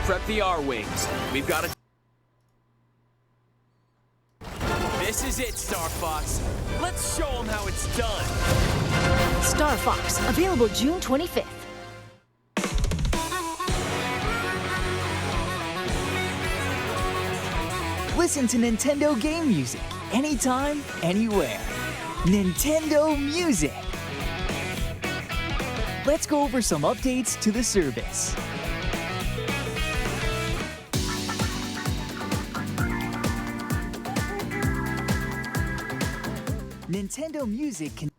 Prep the R-Wings. We've got a... This is it, Star Fox. Let's show them how it's done. Star Fox, available June 25th. Listen to Nintendo game music anytime, anywhere. Nintendo Music. Let's go over some updates to the service. Nintendo Music can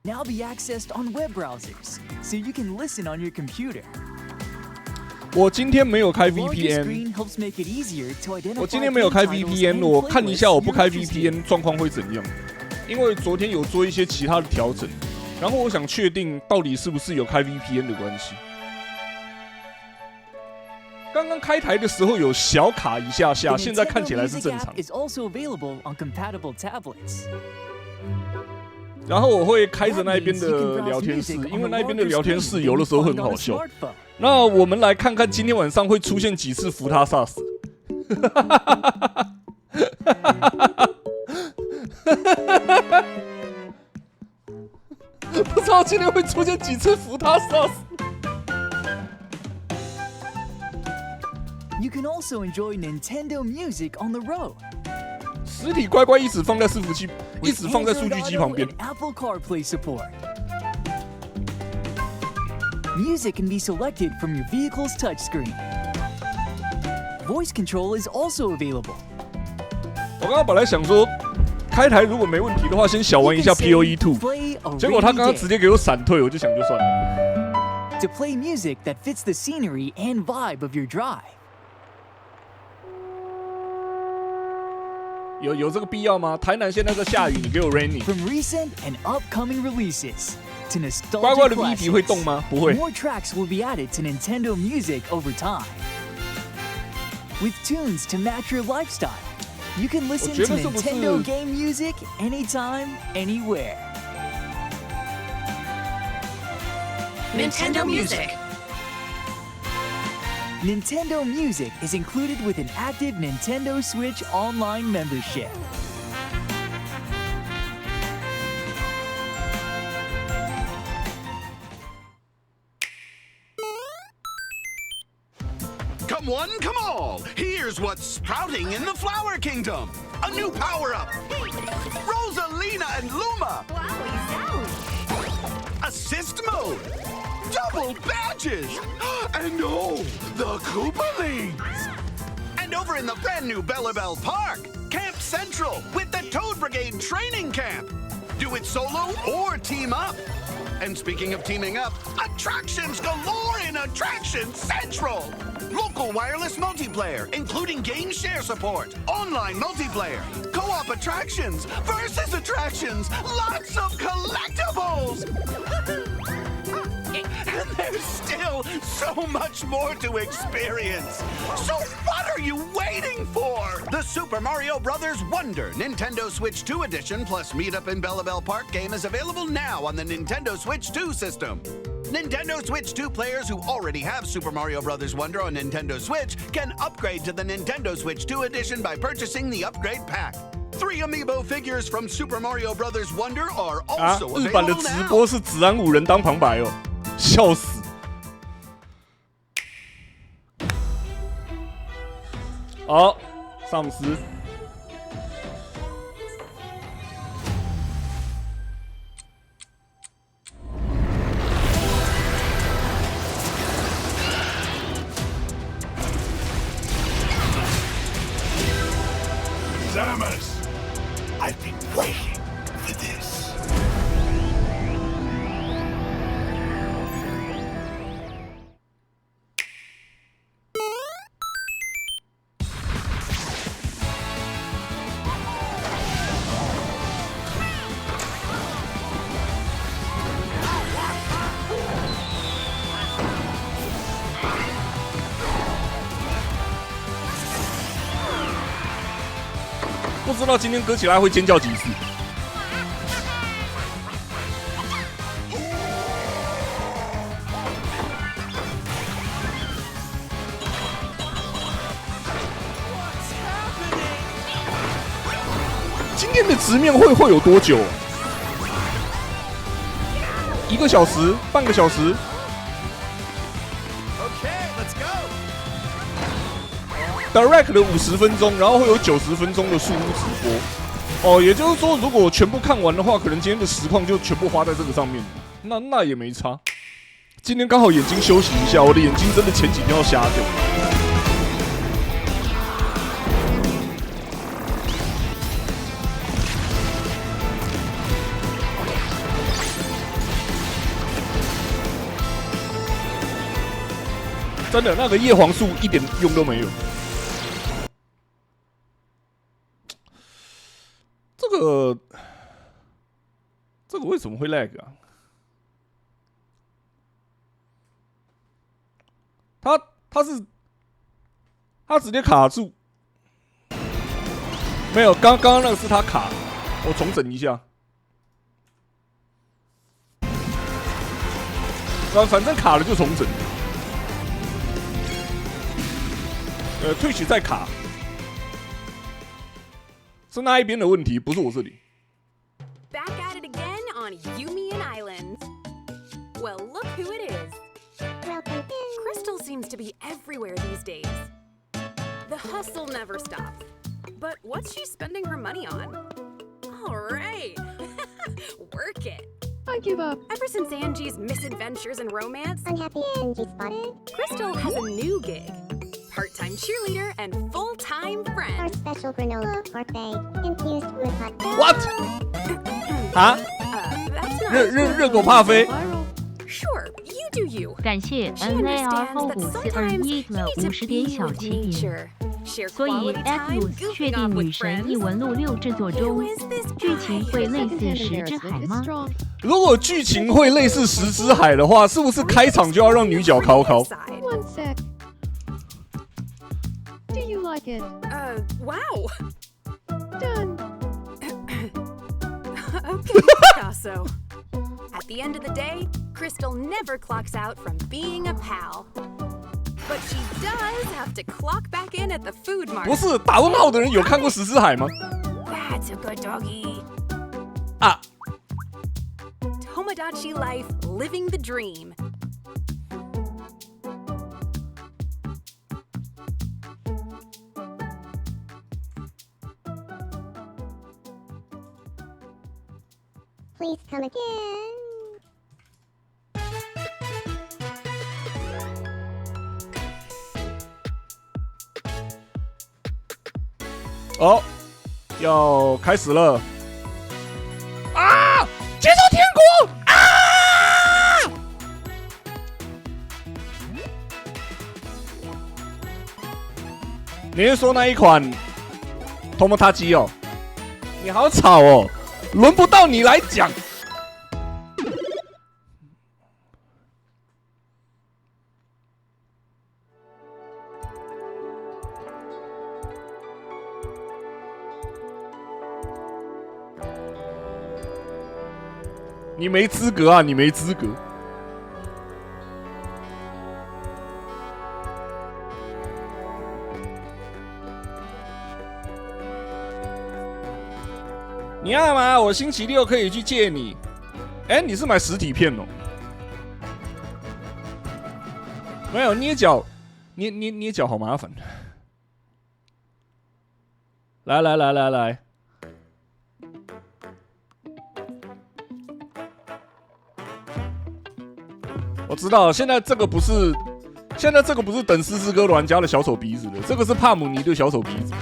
now be accessed on web browsers, so you can listen on your computer. 我今天没有开 VPN. VPN， 我今天没有开 VPN， 我看一下我不开 VPN 状况会怎样。因为昨天有做一些其他的调整，然后我想确定到底是不是有开 VPN 的关系。刚刚开台的时候有小卡一下下，现在看起来是正常。然后我会开着那边的聊天室，因为那边的聊天室有的时候很好笑。那我们来看看今天晚上会出现几次扶他萨斯。不知道今天会出现几次扶他萨斯。You can also enjoy Nintendo music on the road. 实体乖乖一直放在伺服器，一直放在数据机旁边。Apple CarPlay support. Music can be selected from your vehicle's touchscreen. Voice control is also available. 我刚刚本来想说，开台如果没问题的话，先小玩一下 POE2， 结果他刚刚直接给我闪退，我就想就算了。To play music that fits the scenery and vibe of your drive. 有这个必要吗？台南现在在下雨，你给我 rainy。From recent and upcoming releases to 乖乖的 nostalgic V 笔会动吗？不会。 More tracks will be added to Nintendo Music over time. With tunes to match your lifestyle, you can listen to Nintendo game music anytime, anywhere. Nintendo Music. Nintendo Music is included with an active Nintendo Switch Online membership. Come one, come all! Here's what's sprouting in the Flower Kingdom! A new power-up! Rosalina and Luma! Assist mode! Double badges! And oh, the Koopalings! And over in the brand new Bellabelle Park, Camp Central with the Toad Brigade training camp! Do it solo or team up! And speaking of teaming up, attractions galore in Attraction Central! Local wireless multiplayer, including game share support, online multiplayer, co-op attractions, versus attractions, lots of collectibles! And there's still so much more to experience. So what are you waiting for? The Super Mario Bros. Wonder Nintendo Switch 2 Edition plus Meetup in Bellabelle Park game is available now on the Nintendo Switch 2 system. Nintendo Switch 2 players who already have Super Mario Bros. Wonder on Nintendo Switch can upgrade to the Nintendo Switch 2 Edition by purchasing the upgrade pack. 3 amiibo figures from Super Mario Bros. Wonder are also available now. 日版的直播是子安五人当旁白哦，笑死！好，萨姆斯。Samus, I've been waiting for this. 不知道今天割起来会尖叫几次。今天的直面会有多久？1个小时，半个小时。Direct 的50分钟，然后会有90分钟的数屋直播。哦，也就是说，如果全部看完的话，可能今天的实况就全部花在这个上面。那也没差。今天刚好眼睛休息一下，我的眼睛真的前几天要瞎掉。真的，那个叶黄素一点用都没有。这个为什么会 lag 啊？他直接卡住，没有，刚刚那个是他卡，我重整一下。反正卡了就重整。退取再卡，是那一边的问题，不是我这里。Back at it again on Yumian Island. Well, look who it is. Crystal seems to be everywhere these days. The hustle never stops. But what's she spending her money on? All right. Work it. I give up. Ever since Angie's misadventures and romance, Unhappy Angie spotted. Crystal has a new gig. Part-time cheerleader and full-time Our friend. special granola parfait infused with hot dogs. What? 啊？ That's not 热狗帕菲。 Sure, you do you. 感谢 She NAR understands 后 that 542 sometimes 一 you 了 need to 50点 be 小 with 奇影， nature. Share 所以 quality time Atlus 确 goofing 定 off 女 with 神 friends. 异闻录6制作 Who 中， is this 剧情 guy? 会类似石之海吗？ 如果剧情会类似石之海的话，是不是开场就要让女角考考？ One sec. Do you like it? Wow. Done. Okay, Picasso. At the end of the day, Crystal never clocks out from being a pal. But she does have to clock back in at the food 不 market. 是打问号的人有看过石之海吗？ That's a good doggy. 啊， Tomodachi life, living the dream. Please come again. 哦，要开始了！啊！接受天国！啊！你是说那一款头摩塔机哦？你好吵哦，轮不到你来讲。你没资格啊！你没资格。你要吗？我星期六可以去借你。哎，你是买实体片哦？没有捏脚，捏脚好麻烦。来。我知道，现在这个不是等斯斯哥玩家的小丑鼻子的，这个是帕姆尼的小丑鼻子。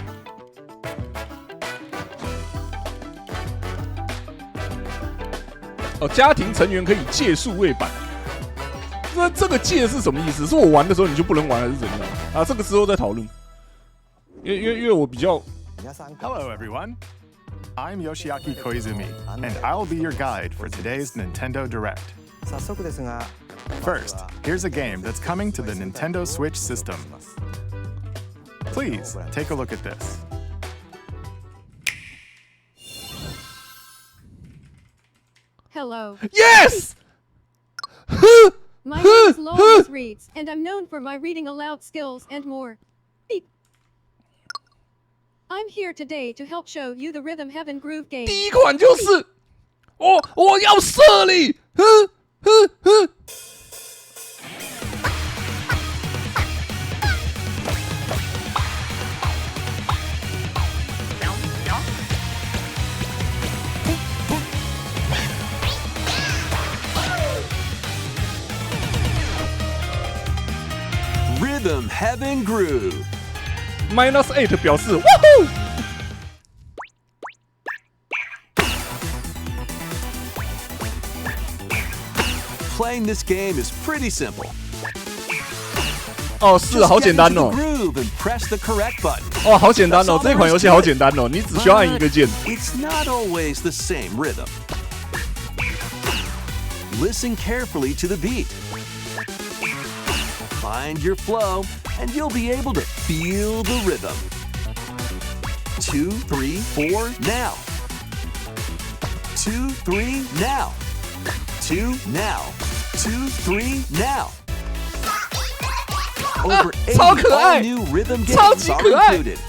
哦，家庭成员可以借数位版。这个借是什么意思？是我玩的时候你就不能玩，还是怎样？啊，这个之后再讨论。因为我比较。Hello, everyone. I'm Yoshiaki Koizumi, and I'll be your guide for today's Nintendo Direct. First, here's a game that's coming to the Nintendo Switch system. Please take a look at this. Hello. Yes. My name is Lois Reeds, and I'm known for my reading aloud skills and more. Beep. I'm here today to help show you the Rhythm Heaven Groove game. 第一款就是我要射你，Rhythm Heaven Groove. -8表示哇呼。Playing this game is pretty simple. 哦，是好简单哦。 Groove and press the correct button. 哦，好简单哦，这款游戏好简单哦，你只需要按一个键。It's not always the same rhythm. Listen carefully to the beat. Find your flow, and you'll be able to feel the rhythm. 2, 3, 4, now. 2, 3, now. 2, now. 2, 3, now. Over 80 all-new rhythm games are included.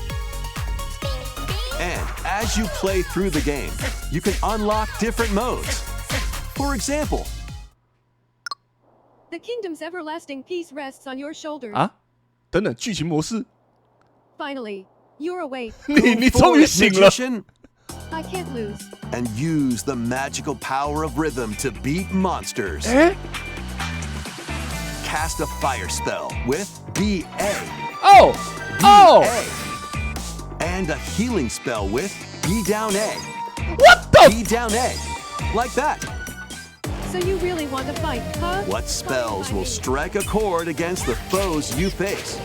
And as you play through the game, you can unlock different modes. For example, The kingdom's everlasting peace rests on your shoulders. 啊，等等，剧情模式， Finally, you're awake. 你终于醒了。 I can't lose. And use the magical power of rhythm to beat monsters. Cast a fire spell with BA. Oh! BA. And a healing spell with B down A. What the? B down A. Like that. So you really want to fight, huh? What spells will strike a chord against the foes you face?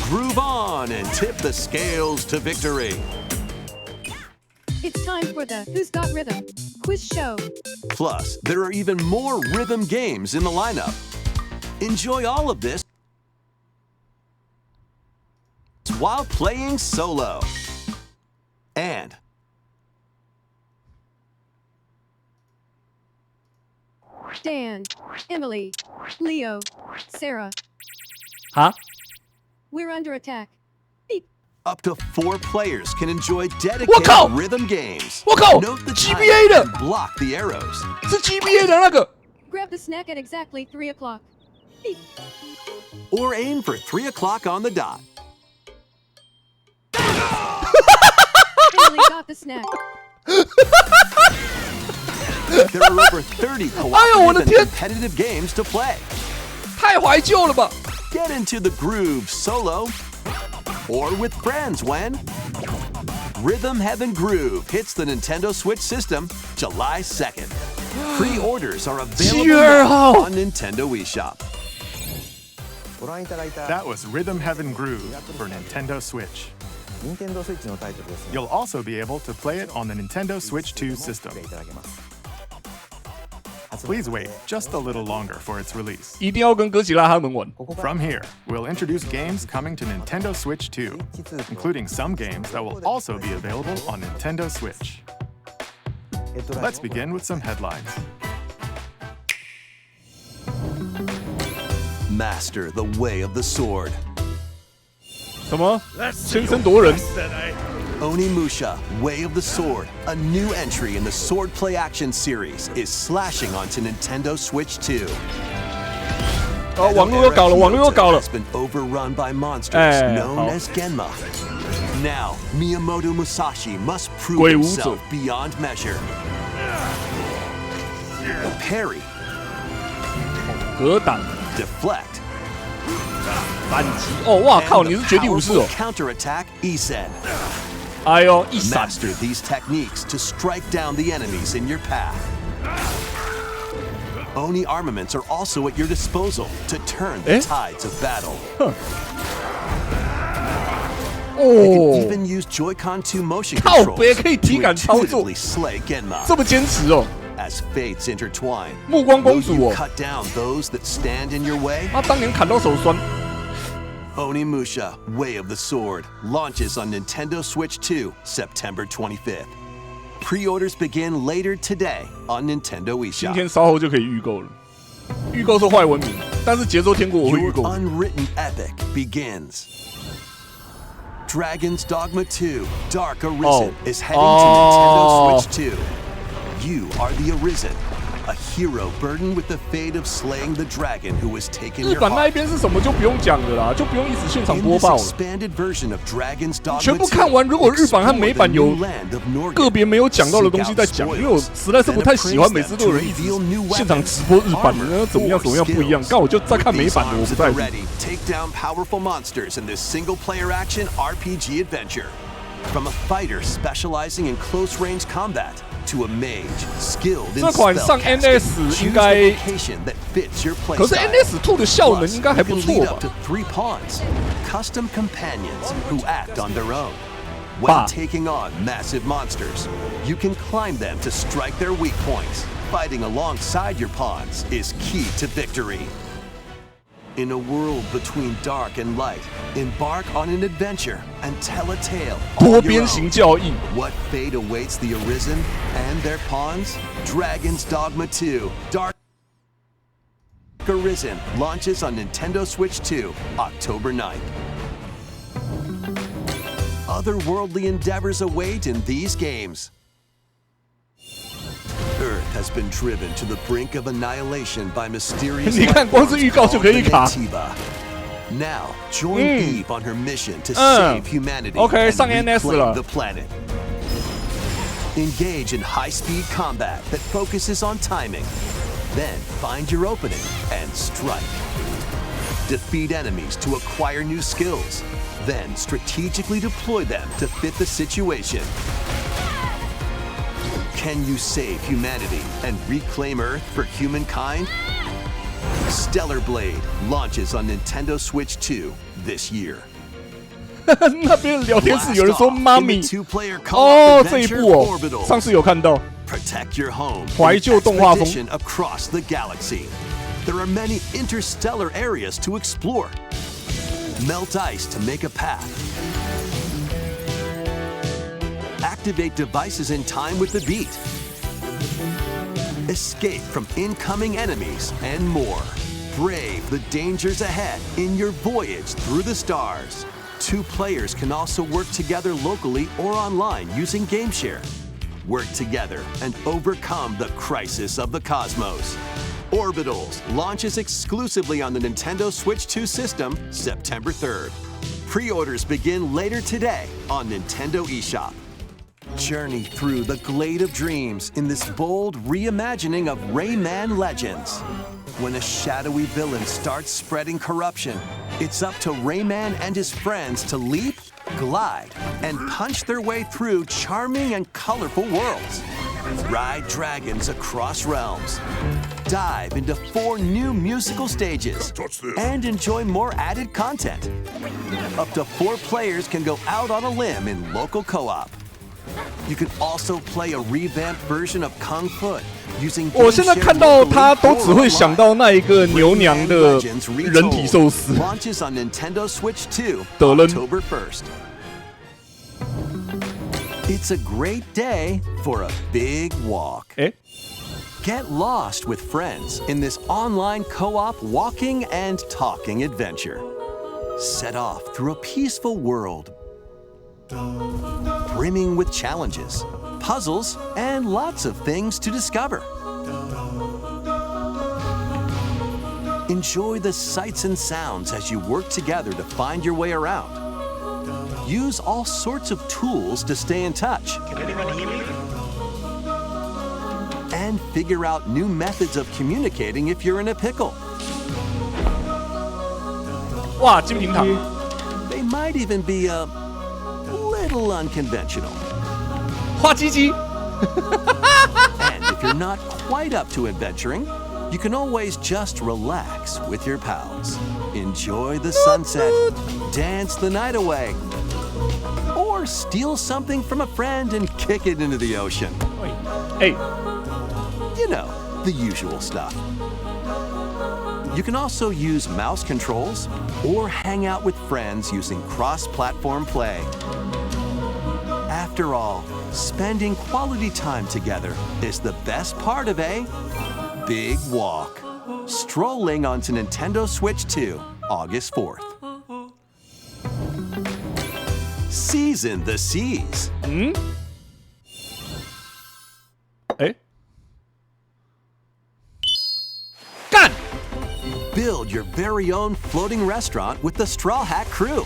Groove on and tip the scales to victory. It's time for the Who's Got Rhythm quiz show. Plus, there are even more rhythm games in the lineup. Enjoy all of this while playing solo. And Dan, Emily, Leo, Sarah. 哈？ We're under attack. Beep. up to 4 players can enjoy 我 dedicated 靠 rhythm games. 我靠 Note the GBA timing 的 and block the arrows. 是 GBA 的那个。 Grab the snack at exactly 3 o'clock. Beep. Or aim for 3 o'clock on the dot. Emily got the snack. There are over 30 cooperative and competitive games to play. 太怀旧了吧 Get into the groove solo or with friends when Rhythm Heaven Groove hits the Nintendo Switch system July 2nd. Pre-orders are available now on Nintendo eShop. That was Rhythm Heaven Groove for Nintendo Switch. You'll also be able to play it on the Nintendo Switch 2 system. Please wait just a little longer for its release. 一定要跟哥吉拉他们玩。 From here, we'll introduce games coming to Nintendo Switch 2, including some games that will also be available on Nintendo Switch. Let's begin with some headlines. Master the way of the sword. 什么？先声夺人。 Onimusha, Way of the Sword, a new entry in the sword play action series, is slashing onto Nintendo Switch 2. 哦，网络又搞了，网络又搞了。 Has been overrun by monsters known as Genma. Now, Miyamoto Musashi must prove 鬼武者 himself beyond measure. Parry, 格挡 deflect, 反击。哦，哇靠！ and 你 the 是绝地武士哦。 powerful counterattack Isen. 哎呦，一闪。 Master these techniques to strike down the enemies in your path. Oni armaments are also at your disposal to turn the tides of battle. You can 哦， even use Joy-Con 2 motion 靠 controls 北可以体 to 感操作， intuitively slay Genma. 这么坚持哦。 As fates intertwine, 暮光公 will 主 you 哦， cut down those that stand in your way? 他当年砍到手酸。 Onimusha, Way of the Sword, launches on Nintendo Switch 2, September 25th. Pre-orders begin later today on Nintendo 今 eShop. 天稍后就可以预购了。预购是坏文明，但是节奏天国我会预 Your 购。 unwritten epic begins. Dragon's Dogma 2 Dark Arisen is heading to Nintendo Switch 2. You are the Arisen, a hero burdened with the fate of slaying the dragon who has taken 日 your 版那一 heart. 边是什么就不用讲了啦，就不用一直现场 In 播 this 报了。 expanded version of Dragon's Dogma 全部 2, 看完，如果日版和美 explore 版 the 有 new land of Norgay, 个别没有讲到的东西再讲，因为我实在是不太喜欢每次都有人一直现场直播日版的，怎么样不一样。刚我就在看美版的，我不在乎。 Ready, take down powerful monsters in this single-player action RPG adventure. From a fighter specializing in close-range combat to a mage skilled in 这款上 NS 应该， location that fits your 可是 playstyle. NS2 的效能 Plus, 应该还 you 不 can 错 lead 吧 up to 3 pawns, custom companions who act on their own. Bah. When taking on massive monsters, you can climb them to strike their weak points. Fighting alongside your pawns is key to victory. In a world between dark and light, embark on an adventure and tell a tale 多 on 边 your 形 own. 教义。 What fate awaits the Arisen and their pawns? Dragon's Dogma 2 Dark Arisen launches on Nintendo Switch 2 October 9th. Otherworldly endeavors await in these games. Earth has been driven to the brink of annihilation by mysterious 你看，光是预告就可以卡。 Tiba. Now, join Eve on her mission to save humanity OK， and 上 NS 了。 reclaim the planet. Engage in high-speed combat that focuses on timing. Then find your opening and strike. Defeat enemies to acquire new skills. Then strategically deploy them to fit the situation. Can you save humanity and reclaim Earth for humankind? Stellar Blade launches on Nintendo Switch 2 this year. 那边聊天室有人说 Blast off 妈 in the 咪 two-player 哦 co-op 这一 adventure 部哦， Orbitals. 上次有看到。 Protect your home. 怀 in 旧动画风。 expedition across the galaxy. There are many interstellar areas to explore. Melt ice to make a path. Activate devices in time with the beat. Escape from incoming enemies and more. Brave the dangers ahead in your voyage through the stars. 2 players can also work together locally or online using GameShare. Work together and overcome the crisis of the cosmos. Orbitals launches exclusively on the Nintendo Switch 2 system September 3rd. Pre-orders begin later today on Nintendo eShop. Journey through the Glade of Dreams in this bold reimagining of Rayman Legends. When a shadowy villain starts spreading corruption, it's up to Rayman and his friends to leap, glide, and punch their way through charming and colorful worlds. Ride dragons across realms. Dive into 4 new musical stages. And enjoy more added content. Up to 4 players can go out on a limb in local co-op. You can also play a revamped version of Kung Fu using 我现在看到他都只会想到那一个牛娘的人体寿司。 Launches on Nintendo Switch 2 德仁 October 1st. It's a great day for a big walk. 哎， Get lost with friends in this online co-op walking and talking adventure. Set off through a peaceful world brimming with challenges, puzzles, and lots of things to discover. Enjoy the sights and sounds as you work together to find your way around. Use all sorts of tools to stay in touch. And figure out new methods of communicating if you're in a pickle. 哇，金平堂。 They might even be a little unconventional. 画鸡鸡。 And if you're not quite up to adventuring, you can always just relax with your pals. Enjoy the sunset, dance the night away, or steal something from a friend and kick it into the ocean. Hey. You know, the usual stuff. You can also use mouse controls or hang out with friends using cross-platform play. After After all, spending quality time together is the best part of a big walk. Strolling onto Nintendo Switch 2, August 4th. Season the seas. 干 Build your very own floating restaurant with the Straw Hat Crew.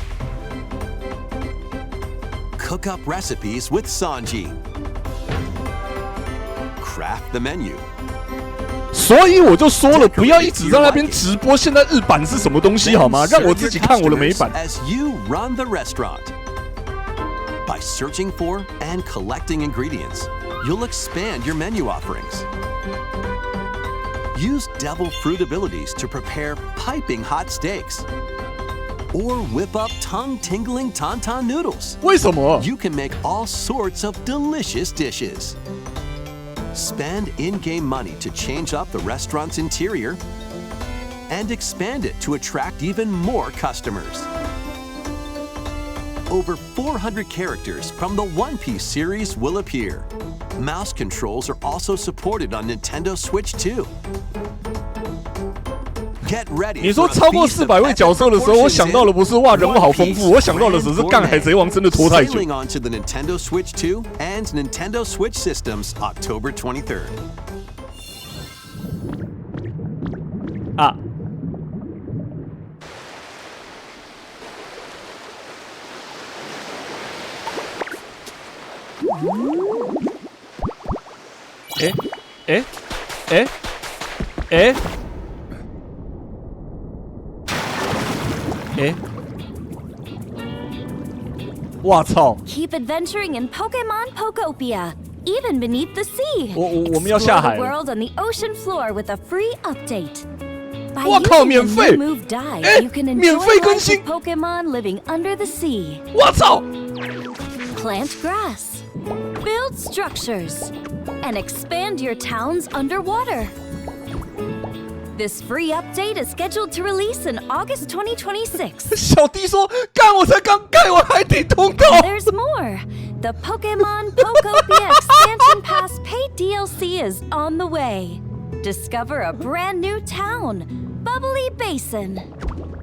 Cook up recipes with Sanji. Craft the menu. 所以我就说了，不要一直在那边直播现在日版是什么东西好吗？让我自己看我的美版。As you run the restaurant. By searching for and collecting ingredients, you'll expand your menu offerings. Use devil fruit abilities to prepare piping hot steaks. Or whip up tongue-tingling tauntaun noodles. 为什么 You can make all sorts of delicious dishes. Spend in-game money to change up the restaurant's interior and expand it to attract even more customers. Over 400 characters from the One Piece series will appear. Mouse controls are also supported on Nintendo Switch 2. Get ready. 你说超过400位角色的时候，我想到的不是哇人物好丰富，我想到的只是干海贼王真的拖太久。 Sailing onto the Nintendo Switch 2 and Nintendo Switch systems October 23rd. 啊。 哇操！ Keep adventuring in Pokemon Pokopia, even beneath the sea. 我们要下海 Explore the 了。 world on the ocean floor with a free update. By 哇靠， using 免 the 费 new move dive, you can 免 enjoy 费更 life 新 with Pokemon living under the sea. 我操！ Plant grass, build structures, and expand your towns underwater. This free update is scheduled to release in August 2026. 小弟说：“干，我才刚盖完海底通道。” There's more. The Pokemon Pokopia Expansion Pass paid DLC is on the way. Discover a brand new town, Bubbly Basin.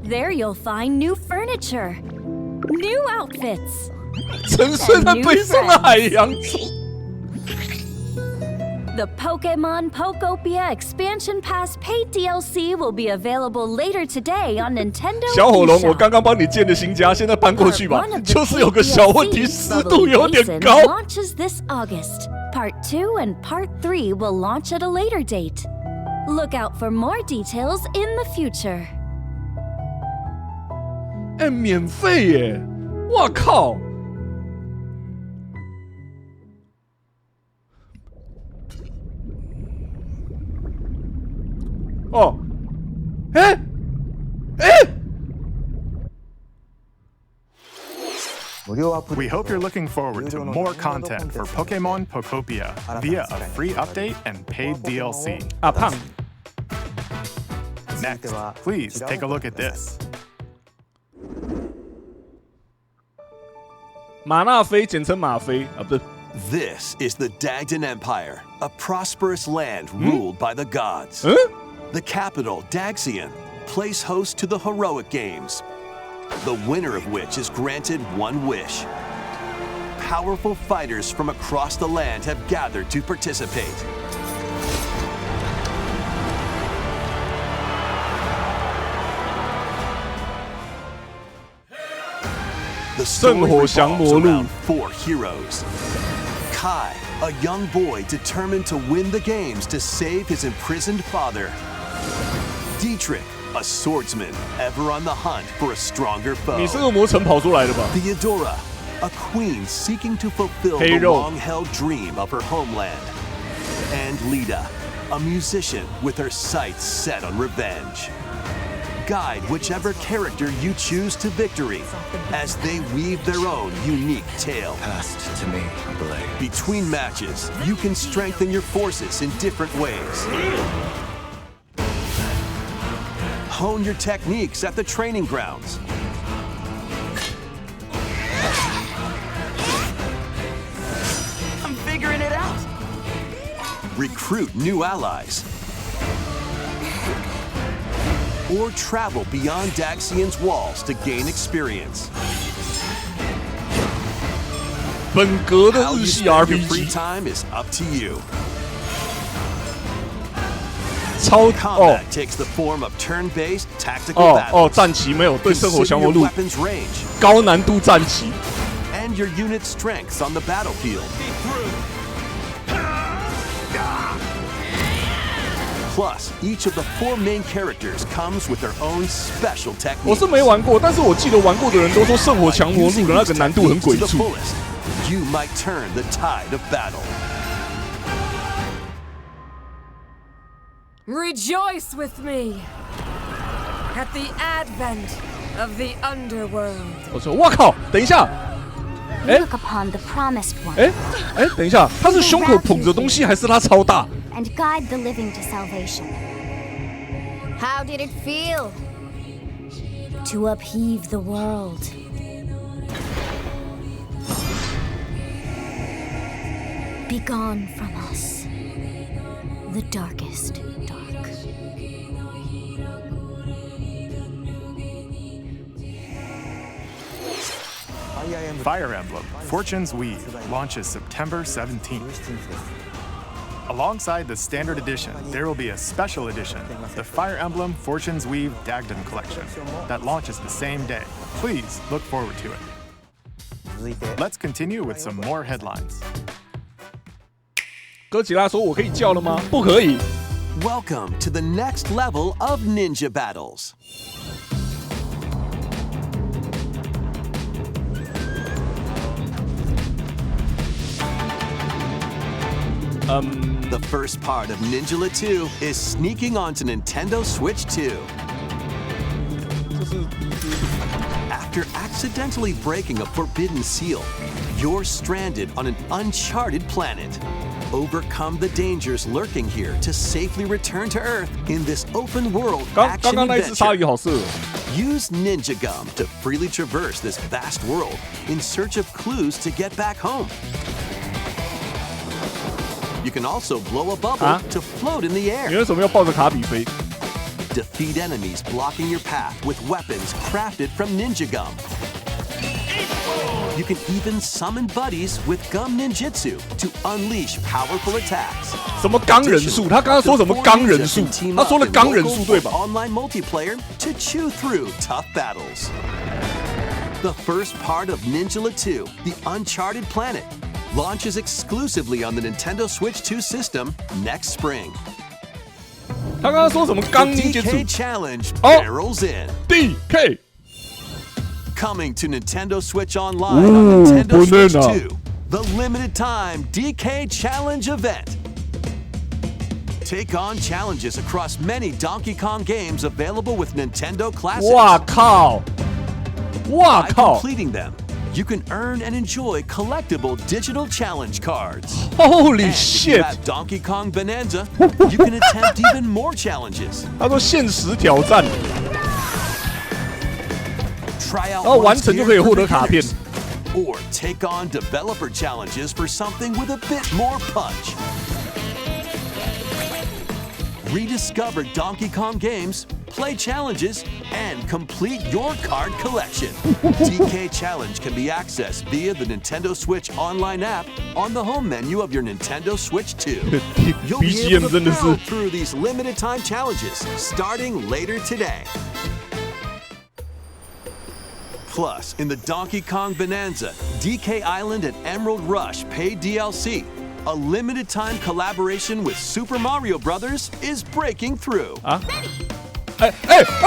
There you'll find new furniture, new outfits, 沉睡在悲伤的海洋中。 The Pokemon Pokopia Expansion Pass paid DLC will be available later today on Nintendo 小火龙，我 eShop. 刚刚帮你建的新家，现在搬过去吧 Part。one of the 就是有个小问题， DLC, 湿度有 Bubbly 点 Basin 高。 launches this August. Part 2 and Part 3 will launch at a later date. Look out for more details in the future. 哎，免费耶！我靠！哦，哎，哎！ We hope you're looking forward to more content for Pokemon Pokopia via a free update and paid DLC. 啊胖， Next, please take a look at this. 马纳菲简称马菲啊，不是。 This is the Dagdan Empire, a prosperous land ruled by the gods. 嗯。 The capital, Daxian, plays host to the heroic games, the winner of which is granted one wish. Powerful fighters from across the land have gathered to participate. The story revolves around 4 heroes. Kai, a young boy determined to win the games to save his imprisoned father. Dietrich, a swordsman ever on the hunt for a stronger foe. 你是恶魔城跑出来的吧？ Theodora, a queen seeking to fulfill the 黑肉。 long-held dream of her homeland. And Lita, a musician with her sights set on revenge. Guide whichever character you choose to victory as they weave their own unique tale. Passed to me a blade. Between matches, you can strengthen your forces in different ways. Hone your techniques at the training grounds. recruit new allies, or travel beyond Daxian's walls to gain experience. 本格的 How 日 you 系 spend your free RPG， time is up to you. 超 Combat takes the form of turn-based tactical battles. 战棋没有对圣火降魔 Consider 录 your weapons range 高难度战棋。 and your unit's strengths on the battlefield. Plus, each of the 4 main characters comes with their own special 我是 techniques. 没玩过，但是我记得玩过的人都说圣火降魔录的那个难度很诡 To the 谲。 fullest, you might turn the tide of battle. Rejoice with me at the advent of the underworld. 我说，哇靠，等一下， Look upon the promised one 等一下，他是胸口捧着东西，还是他超大？ and guide the living to salvation. How did it feel to upheave the world? Begone from us, the darkest dark. Fire Emblem Fortune's Weave launches September 17th. Alongside the standard edition, there will be a special edition, the Fire Emblem Fortune's Weave Dagden Collection, that launches the same day. Please look forward to it. Let's continue with some more headlines. 哥吉拉说：“我可以叫了吗？不可以。” Welcome to the next level of ninja battles. The first part of Ninjala 2 is sneaking onto Nintendo Switch 2. After accidentally breaking a forbidden seal, you're stranded on an uncharted planet. Overcome the dangers lurking here to safely return to Earth in this open-world 刚 action 刚那一只鲨 adventure. 鱼好色。 Use Ninja Gum to freely traverse this vast world in search of clues to get back home. You can also blow a bubble to float in the 你 air. 为什么要抱着卡比飞？ Defeat enemies blocking your path with weapons crafted from Ninja Gum. You can even summon buddies with Gum Ninjutsu to unleash powerful attacks. 什么钢人术？他刚刚说什么钢人术？他说了钢人术对吧？ Online multiplayer to chew through tough battles. The first part of Ninjala 2, The Uncharted Planet, launches exclusively on the Nintendo Switch 2 system next spring. 他刚刚说什么钢 The ninja DK 术 Challenge barrels in. ？DK Coming to Nintendo Switch Online on Nintendo Switch 2, the limited time DK Challenge event. Take on challenges across many Donkey Kong games available with Nintendo Classics. 哇靠！哇 By 靠 completing them, you can earn and enjoy collectible digital challenge cards. ！Holy And if you shit！ have Donkey Kong Bonanza, you can attempt even more challenges. 他说限时挑战， Try out 然后完 one's 成就 gear 可以 for 获得卡片。 beginners. Or take on developer challenges for something with a bit more punch. Rediscover Donkey Kong games, play challenges, and complete your card collection. DK Challenge can be accessed via the Nintendo Switch Online app on the home menu of your Nintendo Switch 2. You'll be able BGM to 真的 power 是 through these limited time challenges starting later today. Plus, in the Donkey Kong Bonanza, DK Island and Emerald Rush paid DLC, a limited time collaboration with Super Mario Bros. Is breaking through. 哎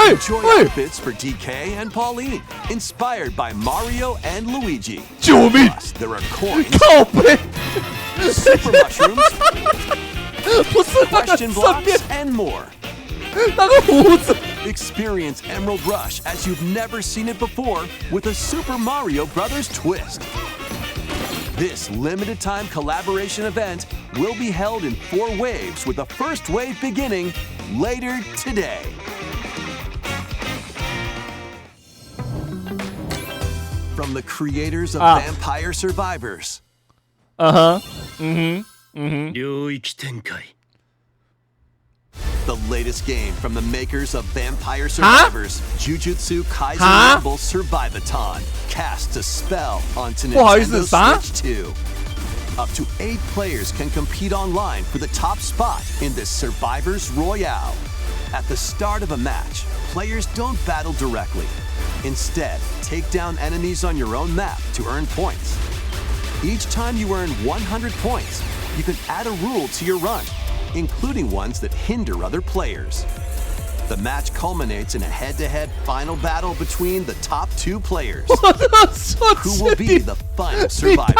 Enjoy outfits for DK and Pauline, inspired by Mario and Luigi. 救命！ Plus, there are coins, 靠背， super mushrooms, 不是那个 question 正 blocks, 面 and more. 那个胡子。 Experience Emerald Rush as you've never seen it before with a Super Mario Bros. Twist. This limited time collaboration event will be held in 4 waves with the first wave beginning later today. From the creators of Vampire Survivors. 領域展開 The latest game from the makers of Vampire Survivors, Jujutsu Kaisen Rumble Survivathon, casts a spell onto Nintendo Switch 2. Up to 8 players can compete online for the top spot in this Survivors Royale. At the start of a match, players don't battle directly. Instead, take down enemies on your own map to earn points. Each time you earn 100 points, you can add a rule to your run, including ones that hinder other players. The match culminates in a head-to-head final battle between the top 2 players. Who will be the final survivor?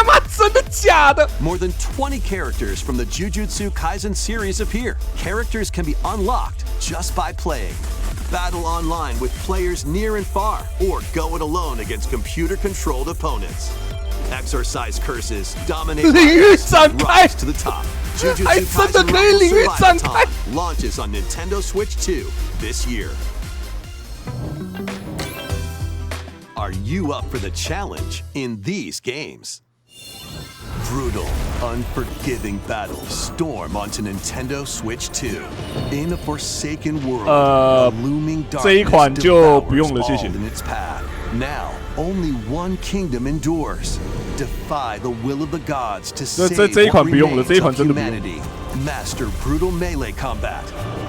More than 20 characters from the Jujutsu Kaisen series appear. Characters can be unlocked just by playing. Battle online with players near and far, or go it alone against computer-controlled opponents. Exorcise curses, dominate lives, rise to the top. Jujutsu Kaisen Rumble Survivathon launches on Nintendo Switch 2 this year. Are you up for the challenge in these games? Brutal, unforgiving battles storm onto Nintendo Switch 2. In a forsaken world, a looming darkness devours all in its path. Now, only one kingdom endures. Defy the will of the gods to save what remains of humanity. Master brutal melee combat,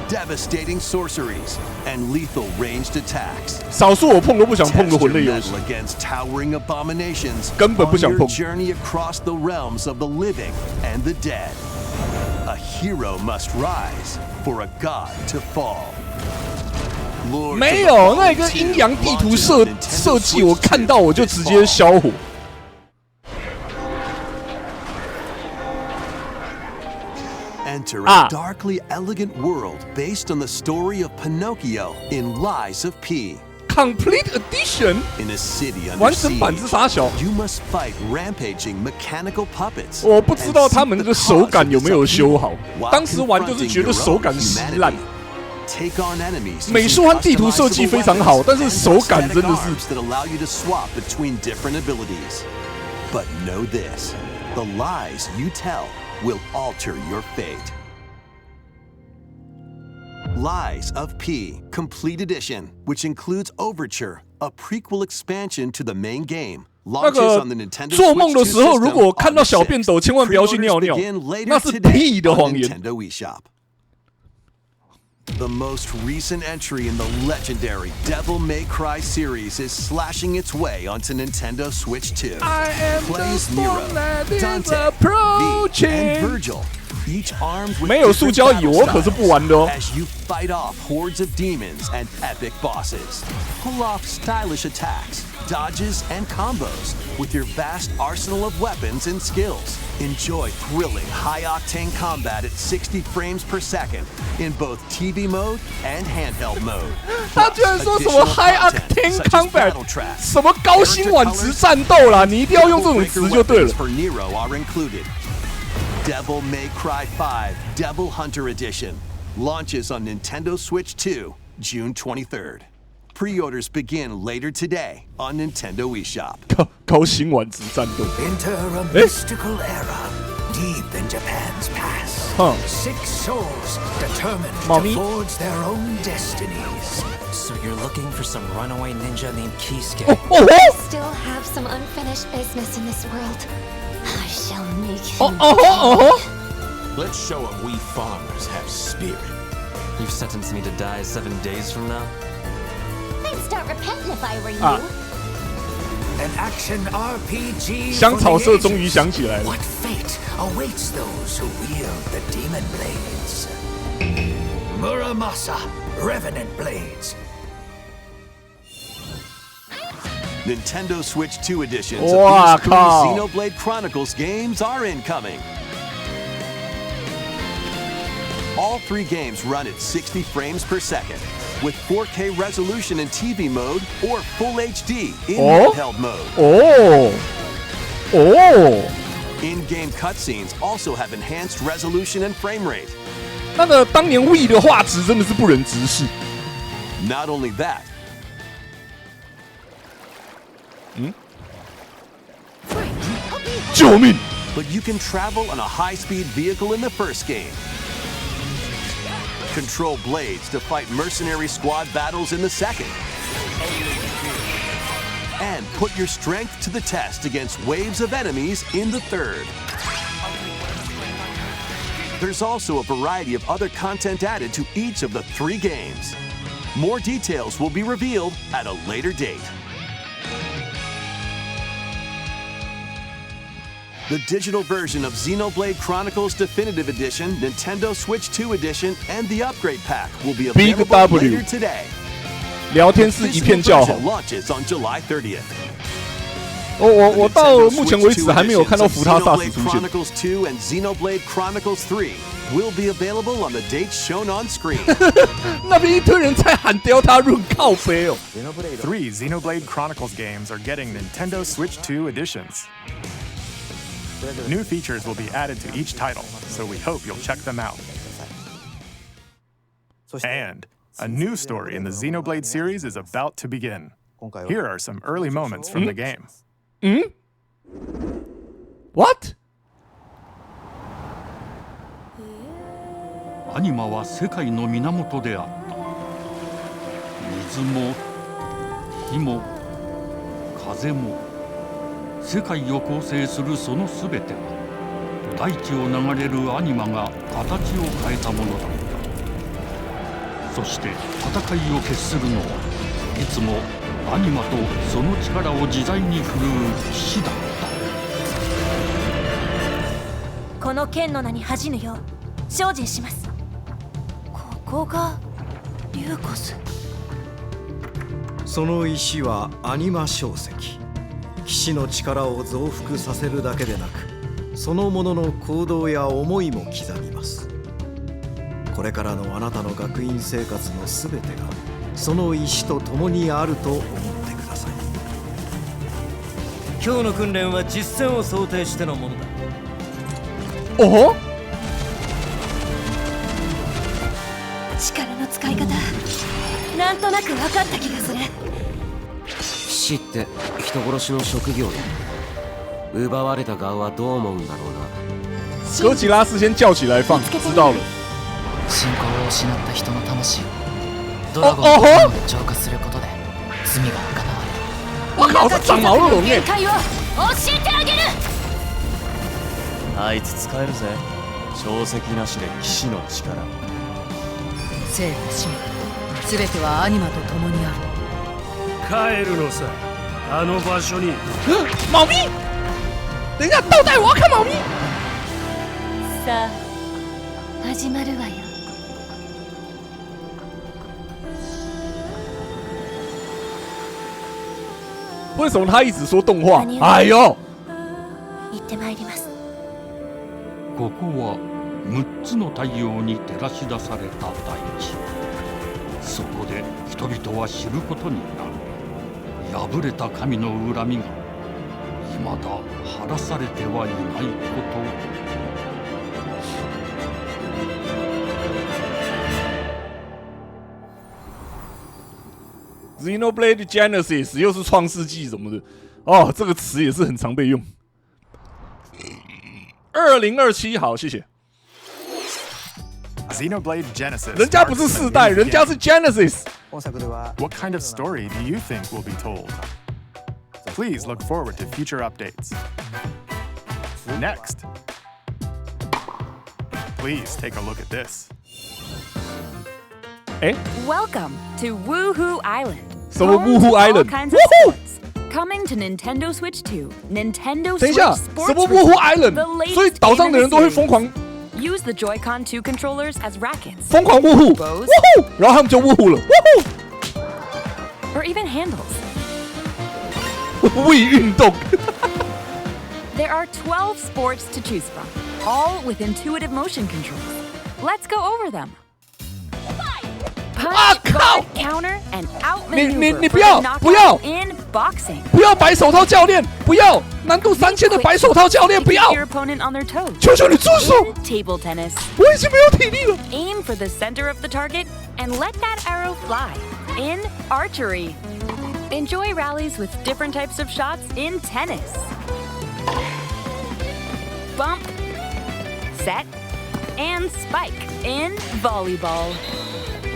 devastating sorceries, and lethal ranged attacks. 少数我碰都不想碰的魂类游戏。 Against towering abominations 根本不想碰。 On your journey across the realms of the living and the dead. A hero must rise for a god to fall. 没有那个阴阳地图设计，我看到我就直接销火。 Enter a darkly elegant world based on the story of Pinocchio in Lies of P. Complete Edition in a city under 完整版是啥小 You must fight rampaging mechanical puppets. 我不知道他们的手感有没有修好，当时玩就是觉得手感稀烂。 Take on enemies 美术和地图设计非常好，但是手感真的是。 that allow you to swap between different abilities. But know this: the lies you tell will alter your fate. Lies of P Complete Edition, which includes Overture, a prequel expansion to the main game. 那个做梦的时候，如果看到小便斗，千万不要去尿尿，那是屁的谎言。 The most recent entry in the legendary Devil May Cry series is slashing its way onto Nintendo Switch 2. Plays Nero, Dante, V, and Virgil, each armed with 没有塑胶椅，我可是不玩的哦。 As you fight off hordes of demons and epic bosses, pull off stylish attacks, dodges, and combos with your vast arsenal of weapons and skills. Enjoy thrilling, high-octane combat at 60 frames per second in both TV mode and handheld mode. 他居然说什么 high octane combat， 什么高辛烷值战斗啦？你一定要用这种词就对了。 For Nero are included. Devil May Cry 5 Devil Hunter Edition launches on Nintendo Switch 2 June 23rd. Pre-orders begin later today on Nintendo eShop. 高辛烷值战斗。 Enter a mystical era deep in Japan's past. 6 souls determined to forge their own destinies. So you're looking for some runaway ninja named Kisuke? I still have some unfinished business in this world. I shall make him. Let's show him we farmers have spirit. You've sentenced me to die 7 days from now? I'd start repenting if I were you. An action RPG. 香草社终于想起来了。 What fate awaits those who wield the demon blades? Muramasa, Revenant Blades. Nintendo Switch 2 editions of these 3 Xenoblade Chronicles games are incoming. All 3 games run at 60 frames per second, with 4K resolution in TV mode or Full HD in handheld mode. In-game cutscenes also have enhanced resolution and frame rate. 那个当年 Wii 的画质真的是不忍直视。 Not only that. 救命！ but you can travel on a high-speed vehicle in the first game. Control blades to fight mercenary squad battles in the second. And put your strength to the test against waves of enemies in the third. There's also a variety of other content added to each of the 3 games. More details will be revealed at a later date. The digital version of Xenoblade Chronicles Definitive Edition, Nintendo Switch 2 Edition, and the Upgrade Pack will be available later today. 聊天室一片叫好。我到目前为止还没有看到福塔萨斯出现。Chronicles 2 and Xenoblade Chronicles 3 will be available on the dates shown on screen. 那边一堆人在喊 Delta Rune 靠背哦。3 Xenoblade Chronicles games are getting Nintendo Switch 2 editions. New features will be added to each title, so we hope you'll check them out. And a new story in the Xenoblade series is about to begin. Here are some early moments from the game. What? アニマは世界の源であった。水も火も風も世界を構成するそのすべては大地を流れるアニマが形を変えたものだった。そして戦いを決するのはいつもアニマとその力を自在に振るう騎士だった。この剣の名に恥じぬよう精進します。ここがリューコス。その石はアニマ晶石。騎士の力を増幅させるだけでなく、そのものの行動や思いも刻みます。これからのあなたの学院生活のすべてがその石と共にあると思ってください。今日の訓練は実戦を想定してのものだ。おほ？力の使い方、なんとなく分かった気がする。騎士って人殺しの職業で、奪われた側はどう思うんだろうな。哥吉拉事先叫起来放，知道了。信仰を失った人の魂をドラゴンの炎で浄化することで罪が贖われる。我靠，这长毛的龙耶！教えてあげる。あいつ使えるぜ。定石なしで騎士の力。生と死すべてはアニマと共にある。帰るのさ、あの場所に。猫咪，等一下，倒带我要看猫咪。さあ、始まるわよ。为什么他一直说动画？哎呦！行ってまいります。ここは6つの太陽に照らし出された大地。そこで人々は知ることになる。破れた神の恨みが未だ晴らされてはいないこと。Xenoblade Genesis 又是创世纪什么的哦，这个词也是很常被用。2027好，谢谢。Xenoblade Genesis. 人家不是4代，人家是 Genesis。What kind of story do you think will be told? Please look forward to future updates. Next, please take a look at this. Welcome to Woohoo Island. 什么 Woohoo Island？ Coming to Nintendo Switch 2, Nintendo 等一 Switch 下， Sports 什么 Woohoo the Island？ latest 所以岛上的人都会疯狂 Use the Joy-Con 2 controllers as rackets. 疯狂呜呼，呜呼，然后他们就呜呼了，呜呼。Or even handles. 为运动。There are 12 sports to choose from, all with intuitive motion controls. Let's go over them. Punch, guard, counter, and outmaneuver 你不要 in boxing. 不要白手套教练，不要难度3000的白手套教练，不要 Your opponent on their toes. 求求你住手 In table tennis. 我已经没有体力了。 Aim for the center of the target and let that arrow fly. In archery. Enjoy rallies with different types of shots in tennis. bump, set, and spike in volleyball.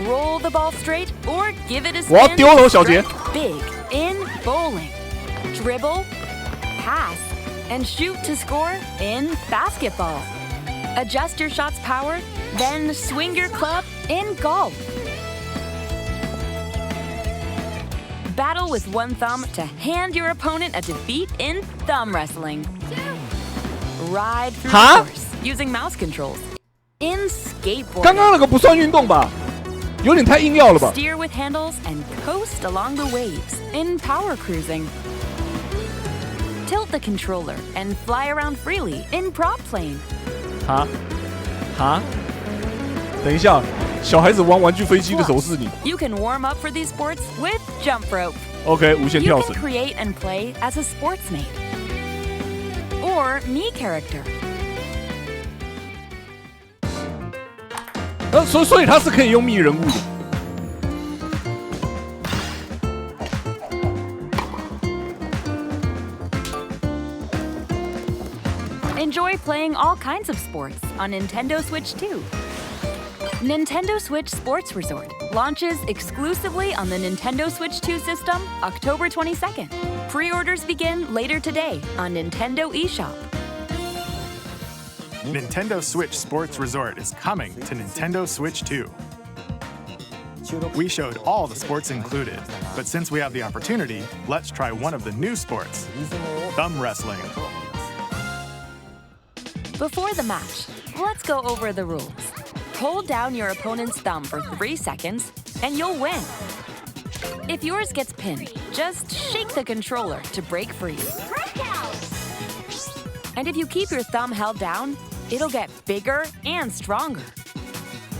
Roll the ball straight or give it a spin. 我要丢了，小杰。 Big in bowling. Dribble, pass, and shoot to score in basketball. Adjust your shot's power, then swing your club in golf. Battle with one thumb to hand your opponent a defeat in thumb wrestling. Ride through the course using mouse controls in skateboarding. 刚刚那个不算运动吧？有点太硬要了吧？ Steer with handles and coast along the waves in power cruising. Tilt the controller and fly around freely in prop plane. 等一下，小孩子玩玩具飞机的手势你。 You can warm up for these sports with jump rope. OK， 无限跳绳。You can create and play as a sportsmate or me character. 所以它是可以用密人物的。 Enjoy playing all kinds of sports on Nintendo Switch 2. Nintendo Switch Sports Resort launches exclusively on the Nintendo Switch 2 system October 22nd. Pre-orders begin later today on Nintendo eShop. Nintendo Switch Sports Resort is coming to Nintendo Switch 2. We showed all the sports included, but since we have the opportunity, let's try one of the new sports, thumb wrestling. Before the match, let's go over the rules. Hold down your opponent's thumb for 3 seconds, and you'll win. If yours gets pinned, just shake the controller to break free. And if you keep your thumb held down, it'll get bigger and stronger.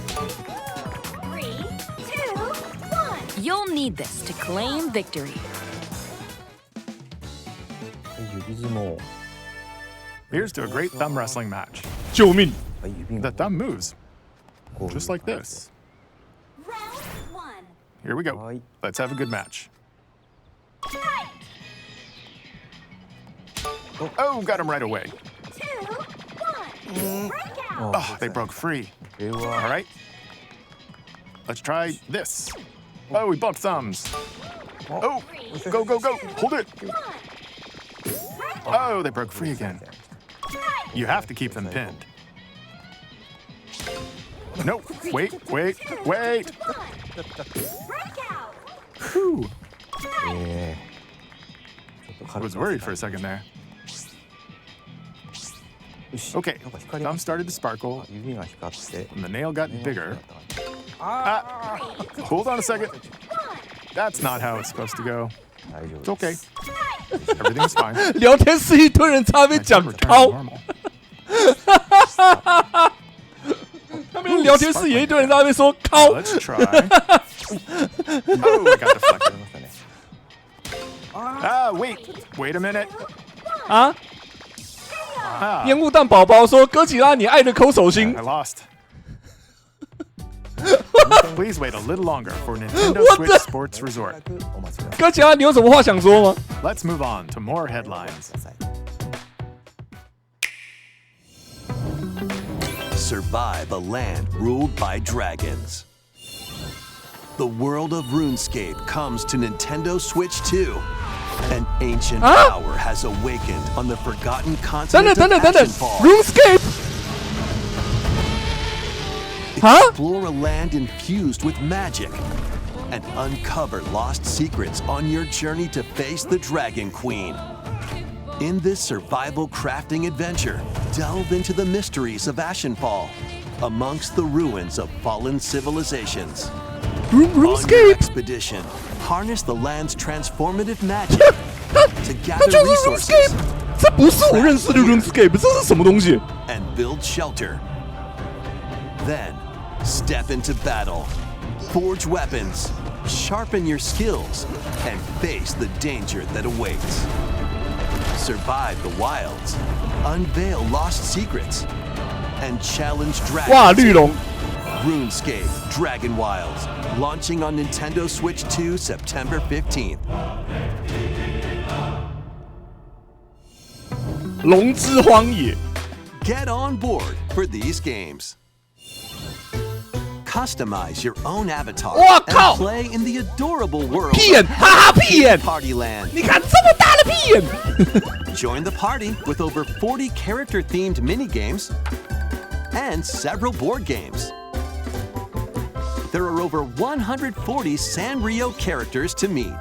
3, 2, 1. You'll need this to claim victory. Here's to a great thumb wrestling match. 救命！ The thumb moves, just like this. Here we go. Let's have a good match. Oh, got him right away. 2, 1. Oh, they broke free. All right. Let's try this. Oh, we bumped thumbs. Oh, go, go, go. Hold it. Oh, they broke free again. You have to keep them pinned. Nope. Wait. Whew. I was worried for a second there. Okay, thumb started to sparkle, and the nail got bigger. Hold on a second. That's not how it's supposed to go. It's okay. Everything's fine. 聊天室一堆人差点讲掏。他们聊天室也一堆人在那边说靠。Let's try. Oh, I got deflected. Wait a minute. 啊？烟雾弹宝宝说：“哥吉拉，你爱的抠手心。” I lost. Please wait a little longer for Nintendo Switch Sports Resort. 哥吉拉，你有什么话想说吗 Let's move on to more headlines. Survive a land ruled by dragons. The world of RuneScape comes to Nintendo Switch 2. An ancient power has awakened on the forgotten continent of Ashenfall. RuneScape! Explore a land infused with magic and uncover lost secrets on your journey to face the Dragon Queen. In this survival crafting adventure, delve into the mysteries of Ashenfall amongst the ruins of fallen civilizations. On your expedition, harness the land's transformative magic to gather resources. 这不是我认识的 RuneScape， 这是什么东西 And build shelter. Then, step into battle. Forge weapons, sharpen your skills, and face the danger that awaits. Survive the wilds, unveil lost secrets, and challenge dragons. 哇，绿龙 RuneScape Dragon Wilds, launching on Nintendo Switch 2 September 15th. 龙之荒野， Get on board for these games. Customize your own avatar and play in the adorable world of Party Land. 你看这么大的屁眼 Join the party with over 40 character-themed mini-games and several board games. There are over 140 Sanrio characters to meet.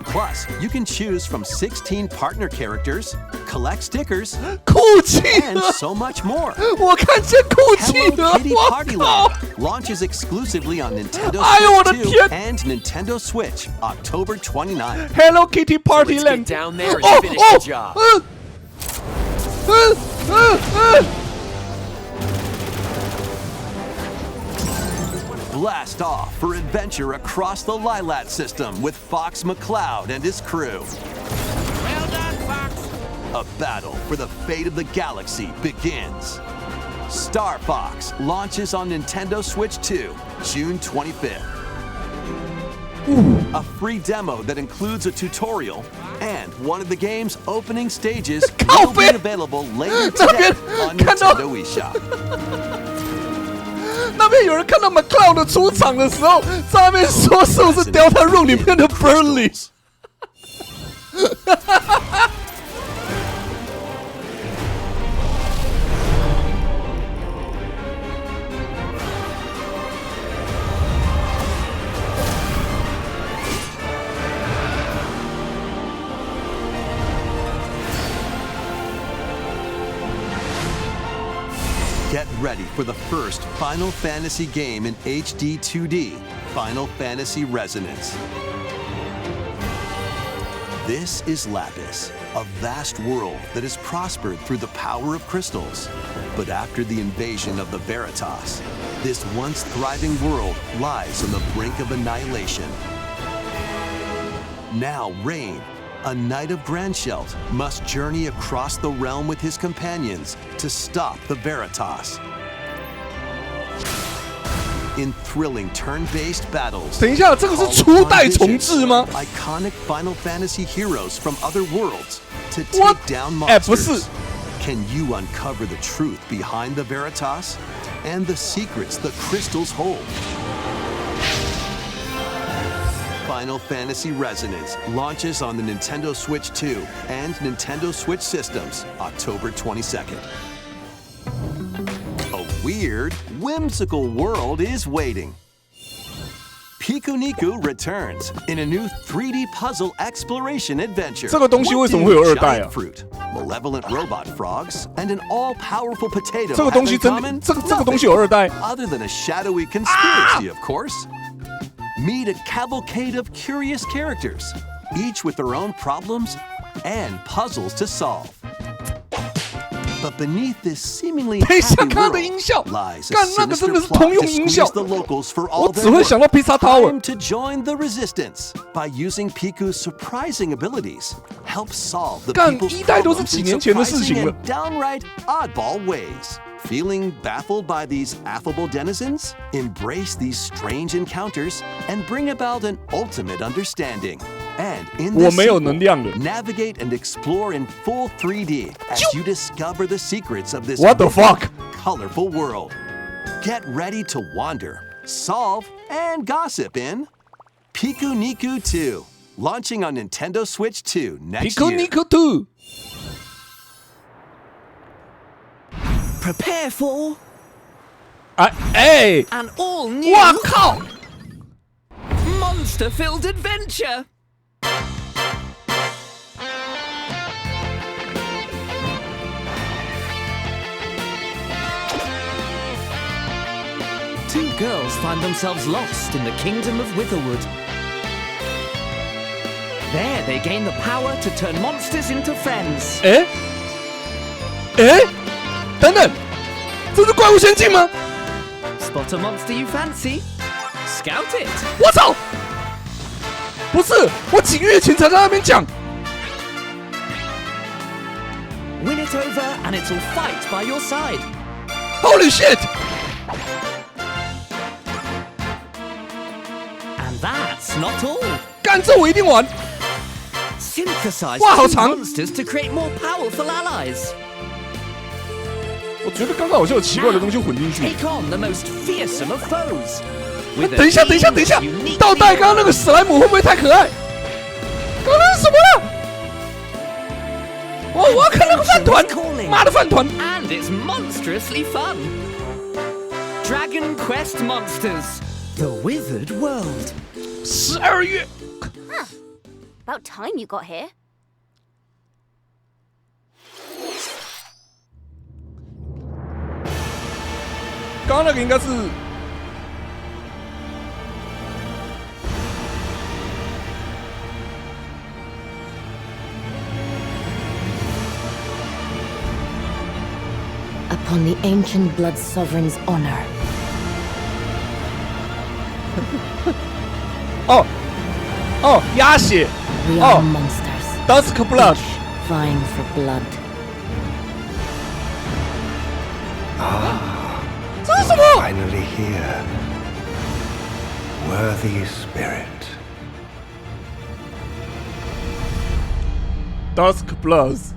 Plus, you can choose from 16 partner characters, collect stickers, and so much more. 我看见酷气了 Hello Kitty Party Land launches exclusively on Nintendo Switch 2 and Nintendo Switch October 29th. Hello Kitty Party Land. Get down there and finish the job. Blast off for adventure across the Lilat system with Fox McCloud and his crew. Well done, Fox. A battle for the fate of the galaxy begins. Star Fox launches on Nintendo Switch 2, June 25th. A free demo that includes a tutorial and one of the game's opening stages will be available later today on Nintendo eShop. 那边有人看到 McCloud 出场的时候，在那边说是不是 Delta Room 里面的 Burley？ Get ready for the first Final Fantasy game in HD 2D, Final Fantasy Resonance. This is Lapis, a vast world that has prospered through the power of crystals. But after the invasion of the Veritas, this once thriving world lies on the brink of annihilation. Now Rain, a knight of Grandshelt, must journey across the realm with his companions to stop the Veritas. In thrilling turn-based battles, 等一下，这个是初代重置吗 ？Iconic Final Fantasy heroes from other worlds to take down monsters. 不是。Can you uncover the truth behind the Veritas and the secrets the crystals hold? Final Fantasy Resonance launches on the Nintendo Switch 2 and Nintendo Switch systems October 22nd. A weird, whimsical world is waiting. Pikuniku returns in a new 3D puzzle exploration adventure. 这个东西为什么会有二代啊 Fruit, malevolent robot frogs, and an all-powerful potato. 这个东西真的，这个东西有二代。 Other than a shadowy conspiracy, of course. Meet a cavalcade of curious characters, each with their own problems and puzzles to solve. But beneath this seemingly happy world lies a sinister plot to squeeze the locals for all their work. Time to join the resistance by using Piku's surprising abilities. Help solve the people's problems in surprising and downright oddball ways. Feeling baffled by these affable denizens? Embrace these strange encounters and bring about an ultimate understanding. And in this sequel, navigate and explore in full 3D as you discover the secrets of this colorful world. Get ready to wander, solve, and gossip in Pikuniku 2, launching on Nintendo Switch 2 next year. Pikuniku 2. Prepare for an all-new monster-filled adventure. Two girls find themselves lost in the kingdom of Witherwood. There they gain the power to turn monsters into friends. 等等，这是怪物仙境吗 ？Spot a monster you fancy, scout it. 我操！不是，我几个月前才在那边讲。Win it over and it'll fight by your side. Holy shit! And that's not all. 干这我一定玩。Synthesize 哇，好长 monsters to create more powerful allies. 我觉得刚刚好像有奇怪的东西混进去。 Take on the most fearsome of foes. 等一下，倒带刚刚那个史莱姆会不会太可爱？刚刚是什么了？我要看那个饭团，妈的饭团 And it's monstrously fun. Dragon Quest Monsters: The Wizard World. 12月。About time you got here. 刚刚那个应该是。 Upon the ancient blood sovereign's honor. 哦，鸭血。 We are monsters. Dusk blood. Vying for blood. 这是什么 Finally here. Worthy spirit. Dusk Plus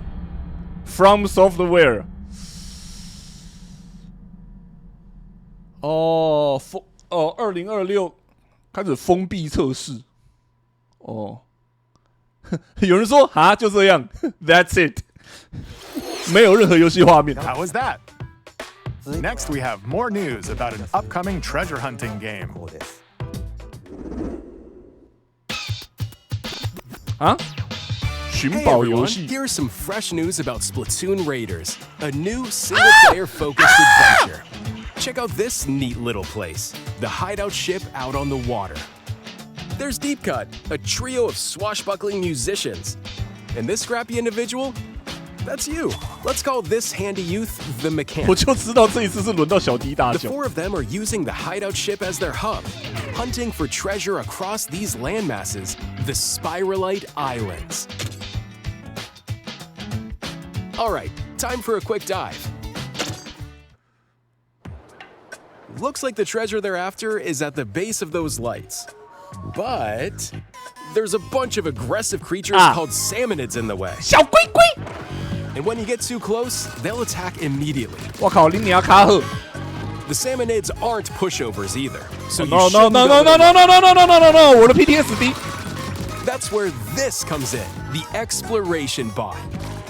From Software。 2026开始封闭测试。哦，有人说啊，就这样 ，That's it， 没有任何游戏画面。 How was that? Next, we have more news about an upcoming treasure hunting game. 啊？寻 Hey 宝游 everyone, 戏。 here's some fresh news about Splatoon Raiders, a new single-player focused adventure. Check out this neat little place, the hideout ship out on the water. There's Deep Cut, a trio of swashbuckling musicians. And this scrappy individual? That's you. Let's call this handy youth the mechanic. 我就知道这一次是轮到小弟大 The 叫。 four of them are using the hideout ship as their hub, hunting for treasure across these landmasses, the Spiralite Islands. All right, time for a quick dive. Looks like the treasure they're after is at the base of those lights. But there's a bunch of aggressive creatures called salmonids in the way. 小龟龟。 And when you get too close, they'll attack immediately. 我靠，你要卡赫。 The salmonids aren't pushovers either, so you No no shouldn't no go no no no no no no no no no！ 我的 PTSD。 That's where this comes in, the exploration bot.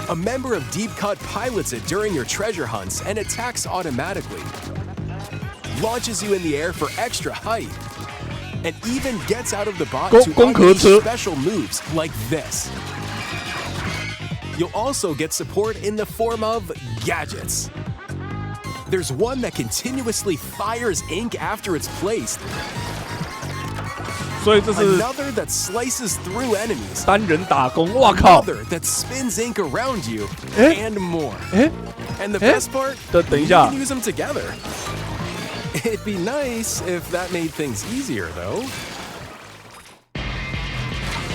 A member of Deep Cut pilots it during your treasure hunts and attacks automatically. Launches you in the air for extra height. And even gets out of the bot to unleash special moves like this. You'll also get support in the form of gadgets. There's one that continuously fires ink after it's placed. 所以这是 Another that slices through enemies. 单人打工，哇靠！ Another that spins ink around you, and more. And the best part, 等一 you 下 can use them together. It'd be nice if that made things easier, though.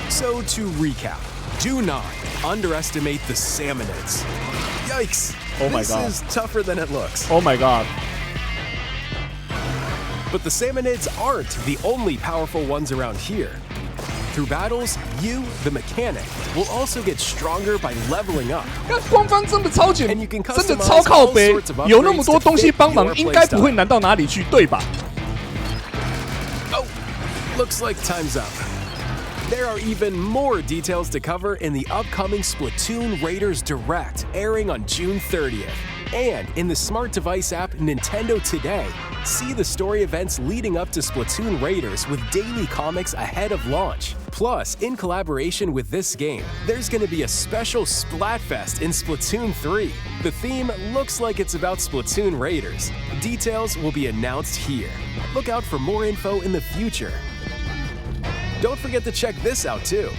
So to recap, do not underestimate the salmonids. Yikes! Oh my God. This is tougher than it looks. Oh my god！ But the salmonids aren't the only powerful ones around here. Through battles, you, the mechanic, will also get stronger by leveling up. 看官方真的超简， And you can 真的 customize 超靠 all 背 sorts of，有那么 upgrades 多 to 东西 fit 帮忙， your 应该不会 playstyle. 难到哪里去，对吧？ Oh, looks like time's up. There are even more details to cover in the upcoming Splatoon Raiders Direct, airing on June 30th. And in the smart device app Nintendo Today, see the story events leading up to Splatoon Raiders with daily comics ahead of launch. Plus, in collaboration with this game, there's going to be a special Splatfest in Splatoon 3. The theme looks like it's about Splatoon Raiders. Details will be announced here. Look out for more info in the future. Don't forget to check this out too.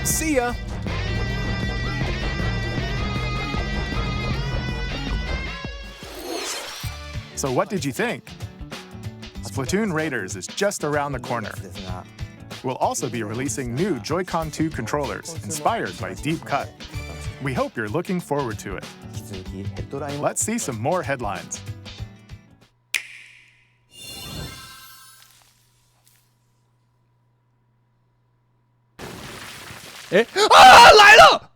See ya! So what did you think? Splatoon Raiders is just around the corner. We'll also be releasing new Joy-Con 2 controllers inspired by Deep Cut. We hope you're looking forward to it. Let's see some more headlines. 来了！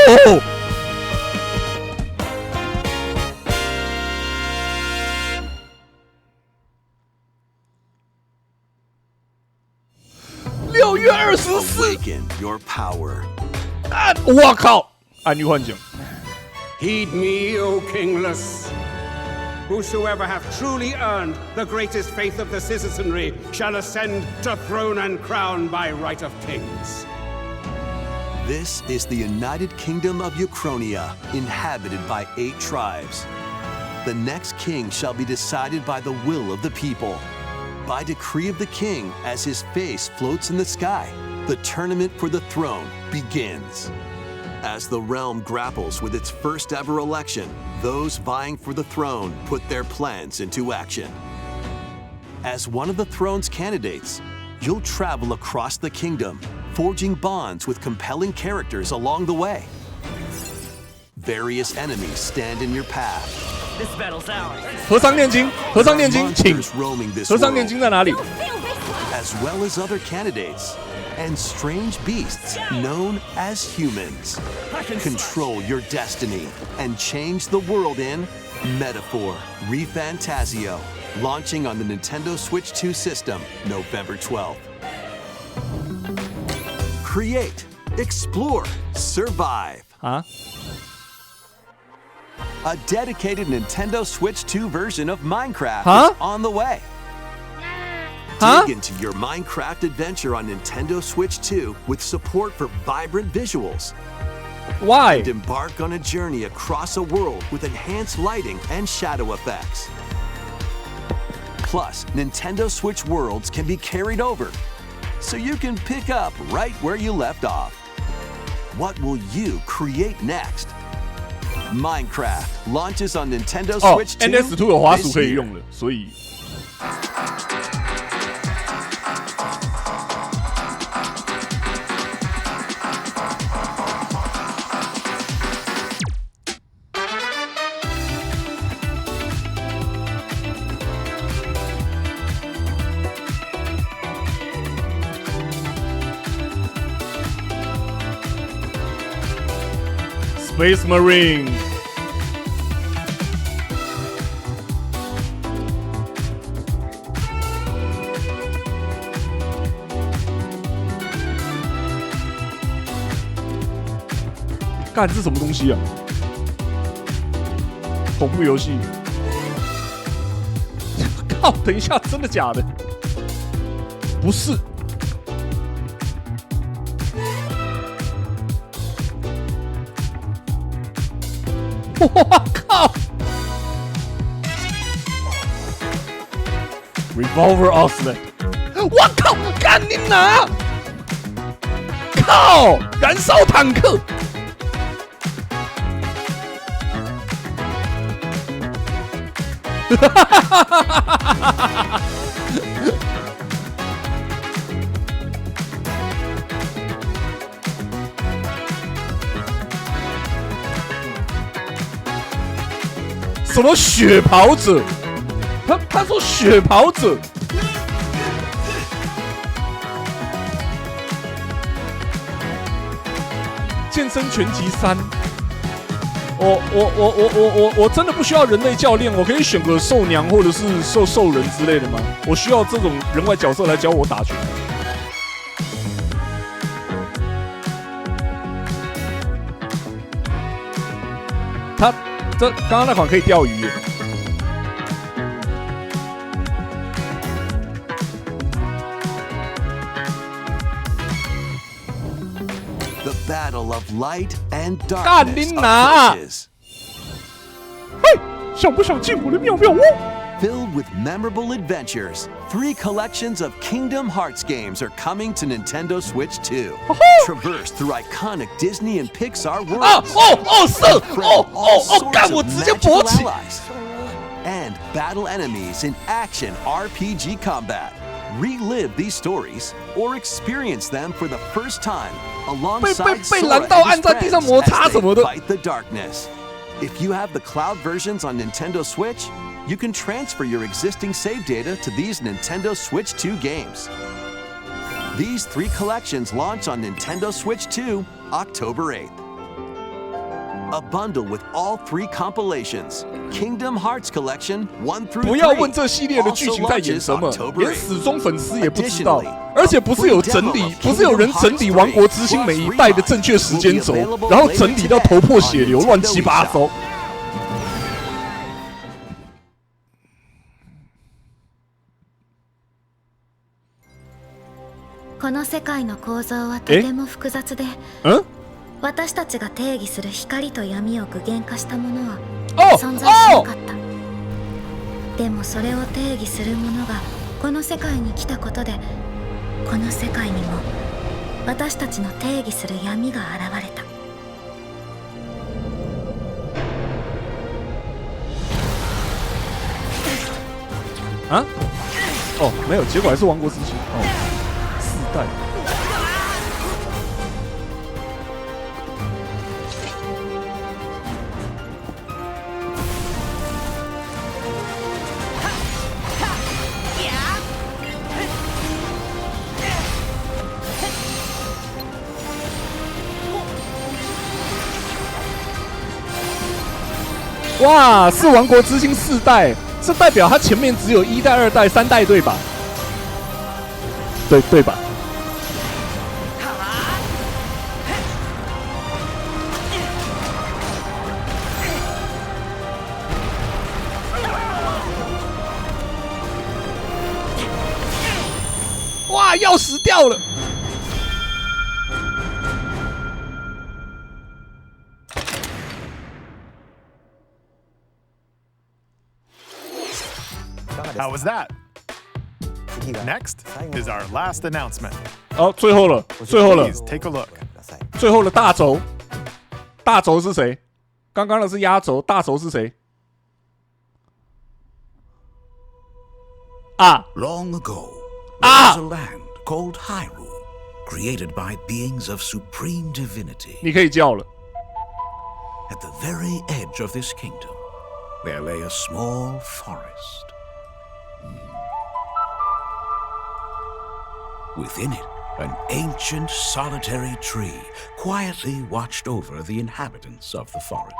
哦。6月24。Awaken your power. 我靠！暗域幻境。Heed me, O kingless. Whosoever hath truly earned the greatest faith of the citizenry shall ascend to throne and crown by right of kings. This is the United Kingdom of Uchronia, inhabited by 8 tribes. The next king shall be decided by the will of the people. By decree of the king, as his face floats in the sky, the tournament for the throne begins. As the realm grapples with its first ever election, those vying for the throne put their plans into action. As one of the throne's candidates, you'll travel across the kingdom, forging bonds with compelling characters along the way. Various enemies stand in your path. This battle's ours. 和尚念经，和尚念经，请。 roaming this 和尚念经在哪里？ as well as other candidates and strange beasts known as humans. Control your destiny and change the world in Metaphor ReFantazio, launching on the Nintendo Switch 2 system November 12th. Create, explore, survive. Huh? A dedicated Nintendo Switch 2 version of Minecraft Huh? is on the way. Huh? Dig into your Minecraft adventure on Nintendo Switch 2 with support for vibrant visuals. Why? And embark on a journey across a world with enhanced lighting and shadow effects. Plus, Nintendo Switch worlds can be carried over, so you can pick up right where you left off. What will you create next? Minecraft launches on Nintendo Switch 2 NS2 有滑鼠 this 可以 year. 用了，所以。Space Marine。干，这什么东西啊？恐怖游戏？靠！等一下，真的假的？不是。我靠 ！Revolver Oslet， 我靠！干你哪！靠！燃烧坦克！哈哈哈哈哈哈！什么雪跑者？他说雪跑者。健身拳击3，我真的不需要人类教练，我可以选个兽娘或者是兽人之类的吗？我需要这种人外角色来教我打拳。这刚刚那款可以钓鱼耶。The battle of light and 干你 darkness 哪！ approaches. 嘿，想不想进我的妙妙屋？ Filled with memorable adventures, 3 collections of Kingdom Hearts games are coming to Nintendo Switch 2. Traverse through iconic Disney and Pixar worlds. 干我直接勃起 and battle enemies in action RPG combat. Relive these stories or experience them for the first time alongside Sora and his friends as they fight the darkness. If you have the cloud versions on Nintendo Switch, you can transfer your existing save data to these Nintendo Switch 2 games. These 3 collections launch on Nintendo Switch 2 October 8th. A bundle with all 3 compilations. Kingdom Hearts Collection 1 through 3. 不要问这系列的剧情在演什么，连死忠粉丝也不知道。而且不是有整理，不是有人整理《王国之心》每一代的正确时间轴，然后整理到头破血流、乱七八糟。この世界の構造はとても複雑で、私たちが定義する光と闇を具現化したものは存在しなかった。でもそれを定義するものがこの世界に来たことで、この世界にも私たちの定義する闇が現れた。啊？哦，没有，结果还是王国之心哦，4代。哇，是王国之心4代，这代表它前面只有1代、2代、3代对吧？对吧？哇，钥匙掉了！ How was that? Next is our last announcement. 哦，最后了，最后了。 Please take a look. 最后的大轴，大轴是谁？刚刚的是压轴，大轴是谁？啊 Long ago, there was a land called Hyrule, created by beings of supreme divinity. 你可以叫了。 At the very edge of this kingdom, there lay a small forest. Within it, an ancient solitary tree quietly watched over the inhabitants of the forest.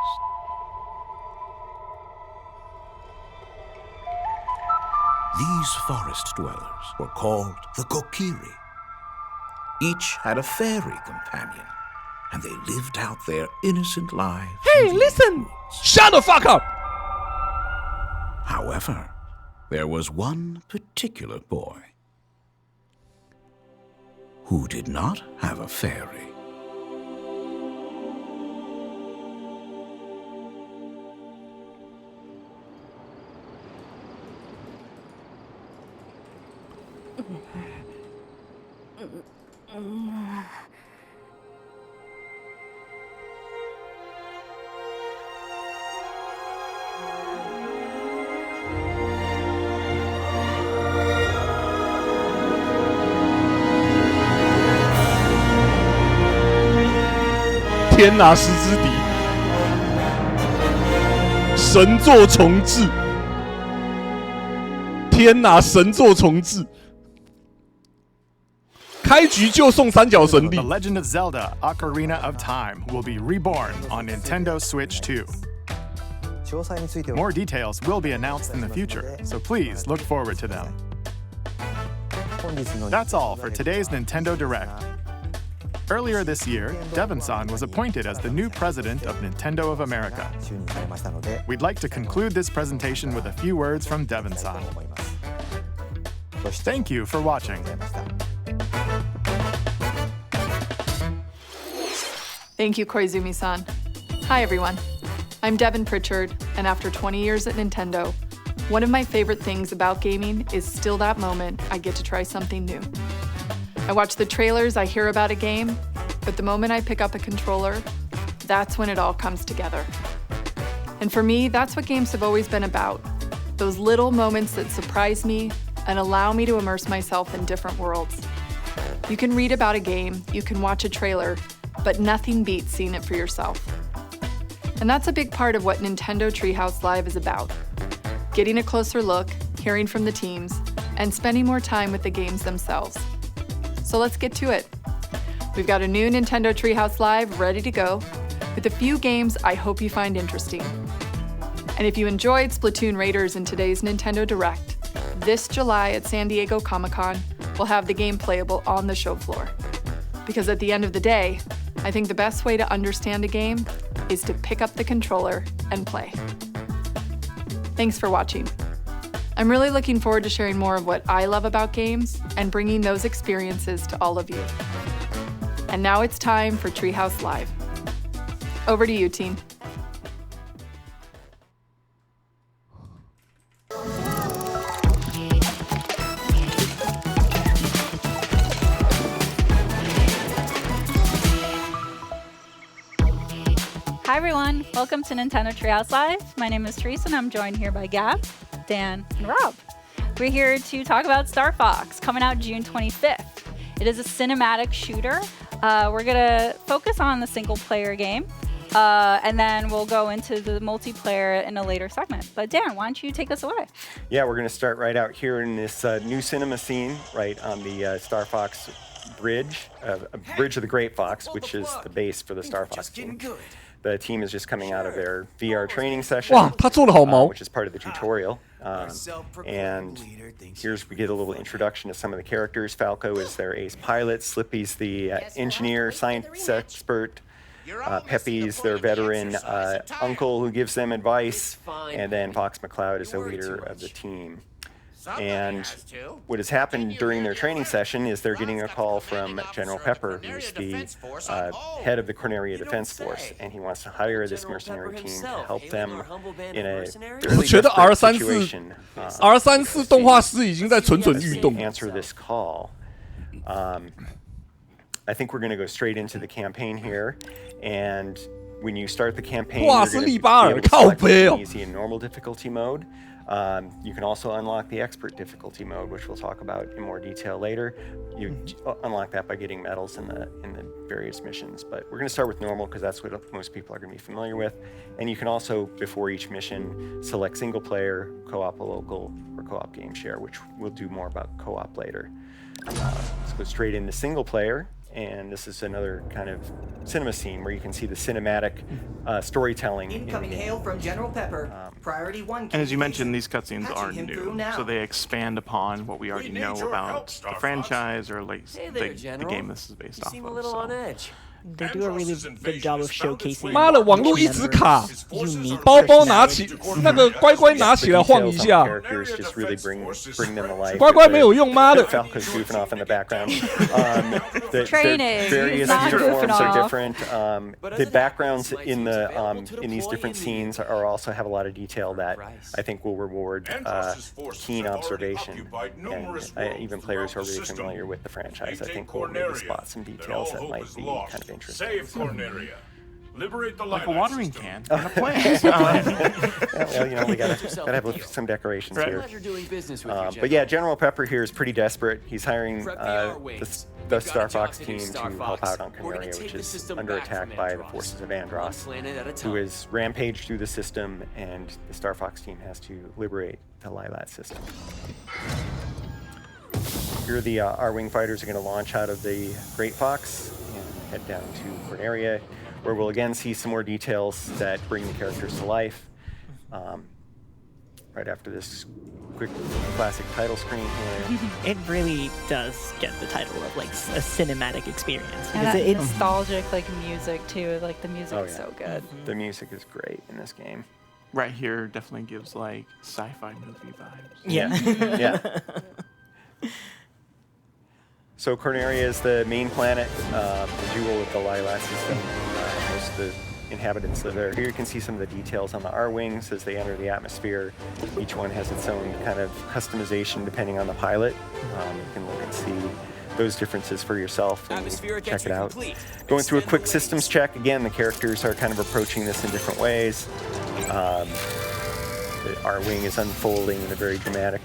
These forest dwellers were called the Kokiri. Each had a fairy companion, and they lived out their innocent lives. Hey, listen! Shut the fuck up! However, there was one particular boy who did not have a fairy.《天哪，石之笛》神作重置，天哪，神作重置，开局就送3角神币。 The Legend of Zelda: Ocarina of Time will be reborn on Nintendo Switch 2. More details will be announced in the future, so please look forward to them. That's all for today's Nintendo Direct. Earlier this year, Devon-san was appointed as the new president of Nintendo of America. We'd like to conclude this presentation with a few words from Devon-san. Thank you for watching. Thank you, Koizumi-san. Hi, everyone. I'm Devin Pritchard, and after 20 years at Nintendo, one of my favorite things about gaming is still that moment I get to try something new. I watch the trailers, I hear about a game, but the moment I pick up a controller, that's when it all comes together. And for me, that's what games have always been about. Those little moments that surprise me and allow me to immerse myself in different worlds. You can read about a game, you can watch a trailer, but nothing beats seeing it for yourself. And that's a big part of what Nintendo Treehouse Live is about. Getting a closer look, hearing from the teams, and spending more time with the games themselves. So let's get to it. We've got a new Nintendo Treehouse Live ready to go. with a few games I hope you find interesting. And if you enjoyed Splatoon Raiders in today's Nintendo Direct, this July at San Diego Comic-Con, we'll have the game playable on the show floor. Because at the end of the day, I think the best way to understand a game is to pick up the controller and play. Thanks for watching. I'm really looking forward to sharing more of what I love about games and bringing those experiences to all of you. And now it's time for Treehouse Live. Over to you, team. Hi everyone, welcome to Nintendo Treehouse Live. My name is Teresa and I'm joined here by Gab, Dan, and Rob. We're here to talk about Star Fox, coming out June 25th. It is a cinematic shooter. We're gonna focus on the single player game, and then we'll go into the multiplayer in a later segment. But Dan, why don't you take us away? Yeah, we're gonna start right out here in this new cinema scene, right on the Star Fox bridge, Bridge of the Great Fox, which is the base for the Star Fox team. The team is just coming out of their VR training session, which is part of the tutorial. And here's we get a little introduction to some of the characters. Falco is their ace pilot, Slippy's the engineer, science expert, Peppy's their veteran uncle who gives them advice, and then Fox McCloud is the leader of the team. And what has happened during their training session is they're getting a call from General Pepper, who's the head of the Corneria Defense Force, and he wants to hire this mercenary team to help them in a fairly desperate situation. R34动画师已经在蠢蠢欲动。 Answer this call. I think we're going to go straight into the campaign here, and when you start the campaign, you're going to be able to select easy and normal difficulty mode. You can also unlock the expert difficulty mode, which we'll talk about in more detail later. You unlock that by getting medals in the various missions, but we're going to start with normal because that's what most people are going to be familiar with. And you can also, before each mission, select single player, co-op local, or co-op game share, which we'll do more about co-op later. Let's go straight into single player. And this is another kind of cinema scene where you can see the cinematic storytelling. Incoming hail from General Pepper. Priority 1. And as you mentioned, these cutscenes are new, so they expand upon what we already know about the franchise or like the game this is based off of. So. They do a really good job of showcasing. 妈的，网络一直卡，包包拿起，那个乖乖拿起来晃一下。乖乖没有用，妈的。Falco's goofing off in the background. Training. Various uniforms are different. The backgrounds in these different scenes are also have a lot of detail that I think will reward keen observation. And even players who are really familiar with the franchise, I think will maybe spot some details that might be kind of interesting. Save Corneria. Liberate the like a watering can. Well, you know, we gotta have some decorations here. But yeah, General Pepper here is pretty desperate. He's hiring the Star Fox team to help out on Corneria, which is under attack by the forces of Andross, who has rampaged through the system, and the Star Fox team has to liberate the Lylat system. Here the R-Wing fighters are going to launch out of the Great Fox and head down to Corneria, where we'll again see some more details that bring the characters to life. Right after this quick classic title screen here. It really does get the title of like a cinematic experience. And that nostalgic like music too. Like the music is so good. The music is great in this game. Right here definitely gives like sci-fi movie vibes. Yeah. Yeah. So Corneria is the main planet, the jewel of the Lylat system. Most of the inhabitants live there. Here you can see some of the details on the R-Wings as they enter the atmosphere. Each one has its own kind of customization depending on the pilot. You can look and see those differences for yourself and check it out. Going through a quick systems check, again, the characters are kind of approaching this in different ways. our wing is unfolding in a very dramatic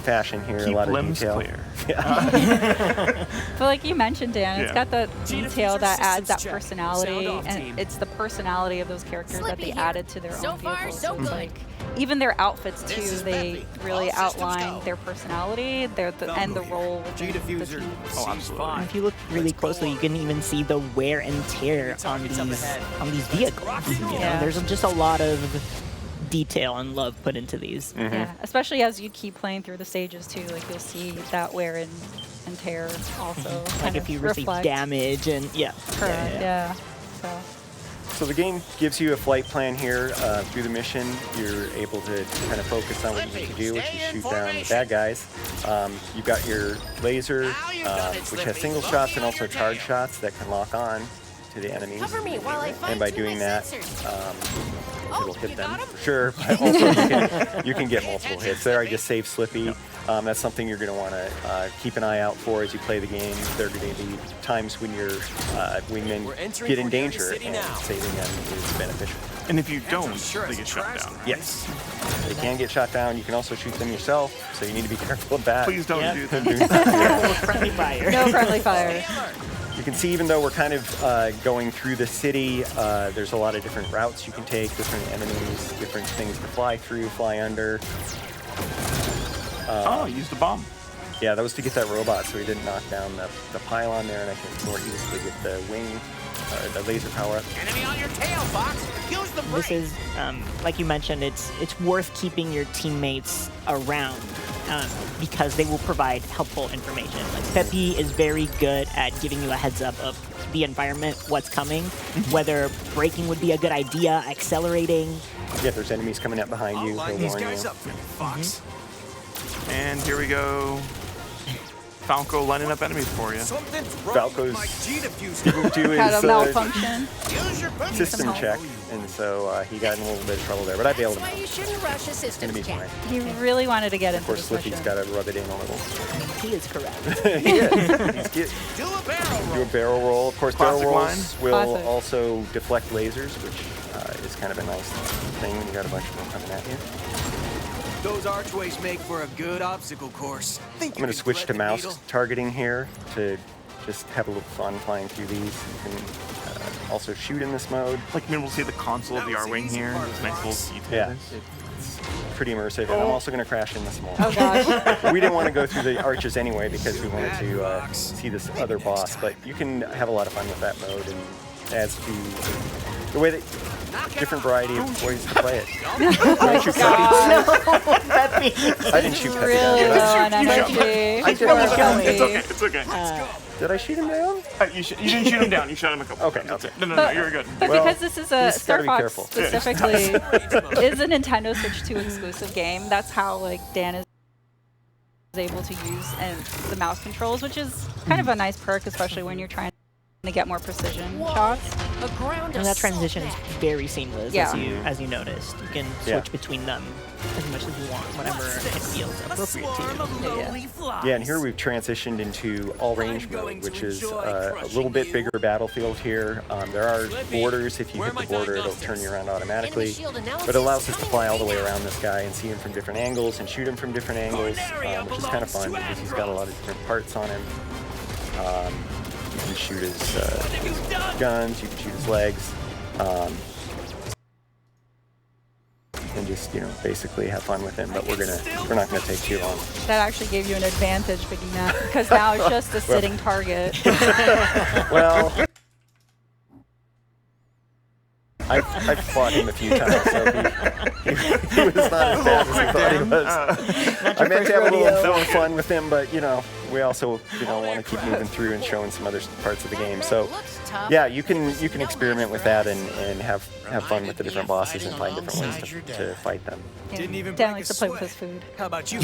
fashion here. Keep a lot of limbs detail. Clear. Yeah. But like you mentioned, Dan, it's got the detail that adds that check. personality, Sound off, and team. it's the personality of those characters that they added to their So own far, vehicles. so So it's good. like even their outfits too, This is they Peppy. really All systems outline go. their personality, and the role within the G-diffuser. team. Oh, absolutely. And if you look really closely, you can even see the wear and tear on these vehicles. You know, Yeah. there's just a lot of detail and love put into these. Yeah, especially as you keep playing through the stages too, like you'll see that wear and tear also. Like kind if of you receive reflect. damage and Correct. Yeah. So. So the game gives you a flight plan here through the mission. You're able to kind of focus on what you need to do, which is shoot down the bad guys. You've got your laser, which has single shots and also charge shots that can lock on to the enemies. Cover me while I And by fine-tune doing my that, sensors. it'll hit them for sure. But also you can get multiple hits. There, I just saved Slippy. That's something you're going to want to keep an eye out for as you play the game. There are going to be times when your wingmen get in danger, and saving them is beneficial. And if you don't, they get shot down. Right? Yes, they can get shot down. You can also shoot them yourself, so you need to be careful of that. Please don't do that. No friendly fire. No friendly fire. You can see, even though we're kind of going through the city, there's a lot of different routes you can take, different enemies, different things to fly through, fly under. Used a bomb. Yeah, that was to get that robot so he didn't knock down the pylon there, and I can more easily get the wing, or the laser power up. Enemy on your tail, Fox. Use the This is, like you mentioned, it's worth keeping your teammates around because they will provide helpful information. Like Peppy is very good at giving you a heads up of the environment, what's coming, whether braking would be a good idea, accelerating. Yeah, if there's enemies coming up behind you, he'll these warn guys you. up for me, Fox. And here we go. Falco lining up enemies for you. Something's wrong Falco's with my G-diffuser. didn't do Had a his malfunction. Use your boots. system check, and so he got in a little bit of trouble there, but I bailed him That's why out. you shouldn't rush a system Enemies check. fine. He really wanted to get Of into course, this Slippy's mission. got to rub it in a little. He is correct. He is. He's Do a barrel roll. do a barrel roll. Of course, Classic barrel rolls line. will Classic. also deflect lasers, which is kind of a nice thing when you got a bunch of them coming at you. Those archways make for a good obstacle course. I'm going to switch to mouse targeting here to just have a little fun flying through these. You can also shoot in this mode. Like, maybe we'll see the console of the R-Wing here. This nice little detail. Yeah, it's pretty immersive, and I'm also going to crash in this one. Oh gosh. We didn't want to go through the arches anyway because we wanted to see this other boss, but you can have a lot of fun with that mode, and as to the way that different variety of ways to play it. I shoot Peppy. I didn't shoot Peppy down. Really Did I? low on energy. I did. It's okay. It's okay. Did I shoot him down? You didn't shoot him down. You shot him a couple. Okay. That's it. No, you're good. But Well, because this is a you just gotta Star be Fox careful. specifically is a Nintendo Switch 2 exclusive game, that's how like Dan is able to use and the mouse controls, which is kind of a nice perk, especially when you're trying to get more precision shots. A ground And that transition is very seamless, Yeah. as you noticed. You can Yeah. switch between them as much as you want, whenever it feels appropriate to you. Yeah, and here we've transitioned into all-range mode, which is a little bit bigger battlefield here. There are borders. If you hit the border, it'll turn you around automatically. But it allows us to fly all the way around this guy and see him from different angles and shoot him from different angles, which is kind of fun because he's got a lot of different parts on him. You can shoot his guns, you can shoot his legs, and just basically have fun with him. But we're not gonna take too long. That actually gave you an advantage picking that because now it's just a sitting target. Well, I've fought him a few times, so he was not as bad as he thought he was. I meant to have a little fun with him, but we also want to keep moving through and showing some other parts of the game. So yeah, you can experiment with that and have fun with the different bosses and find different ways to fight them. Yeah. Dan likes to play with his food. How about you?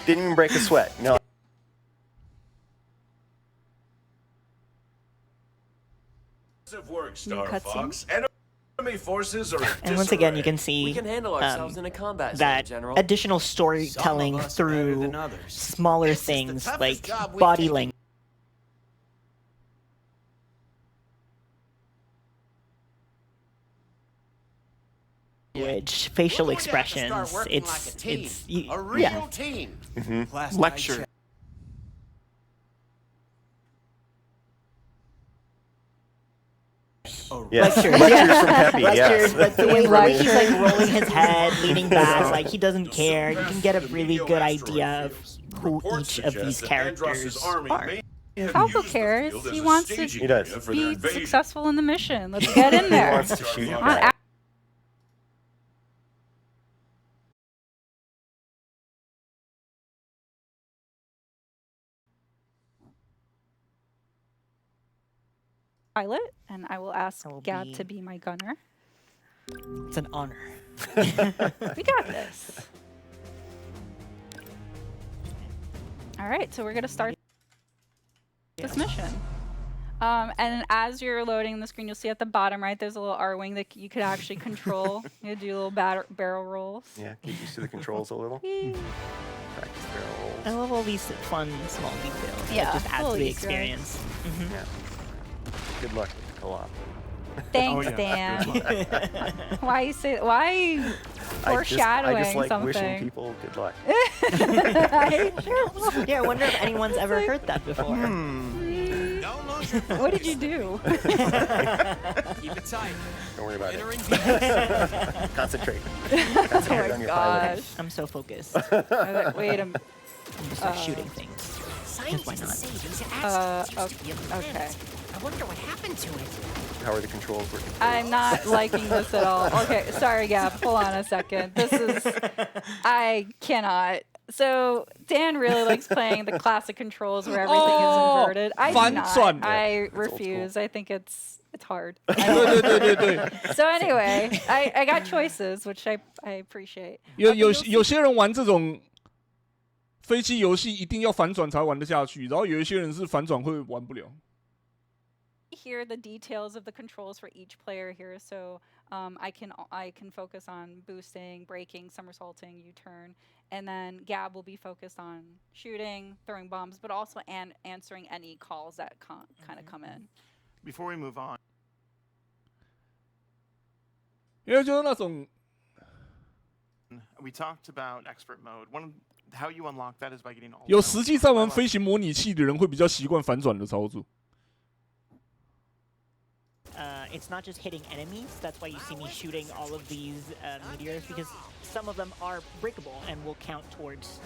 Didn't even break a sweat. No. Work, Star Cutscene? Fox. And once again, you can see that additional storytelling through smaller things like body language. Facial expressions. It's a real team. Lecture. Yes. Lectures from Peppy, lectures, yes. but the way like he's like rolling his head, leaning back, like he doesn't care. You can get a really good idea of who each of these characters are. Falco cares. He wants to be successful in the mission. Let's get in there. He wants to shoot On back. pilot, and I will ask Gab to be my gunner. It's an honor. We got this. All right, so we're gonna start this mission. And as you're loading the screen, you'll see at the bottom right, there's a little R-wing that you could actually control. You do little barrel rolls. Yeah, get used to the controls a little. Practice barrel rolls. I love all these fun, small details. Yeah, that just adds to totally the experience. Yeah. Good luck with the co-op. Thanks, Dan. Why you say? Why foreshadowing I just like something? wishing people good luck. Yeah, I wonder if anyone's ever heard that before. What did you do? Keep it tight. Don't worry about Entering it. Concentrate. Concentrate on your pilot. I'm so focused. Wait a minute. I'm just start shooting things. Because why not? Okay. I wonder what happened to it. How are the controls working? I'm not liking this at all. Okay, sorry, Gab. Hold on a second. This is... I cannot. So, Dan really likes playing the classic controls where everything is inverted. I do not. I refuse. I think it's hard. So anyway, I got choices, which I appreciate. 有些人玩这种飞机游戏一定要反转才玩得下去，然后有一些人是反转会玩不了。Hear the details of the controls for each player here, so I can focus on boosting, braking, somersaulting, U-turn, and then Gab will be focused on shooting, throwing bombs, but also answering any calls that kind of come in. Before we move on, 因为就是那种 we talked about expert mode. How you unlock that is by getting all. 有实际在玩飞行模拟器的人会比较习惯反转的操作。It's not just hitting enemies. That's why you see me shooting all of these meteors, because some of them are breakable and will count towards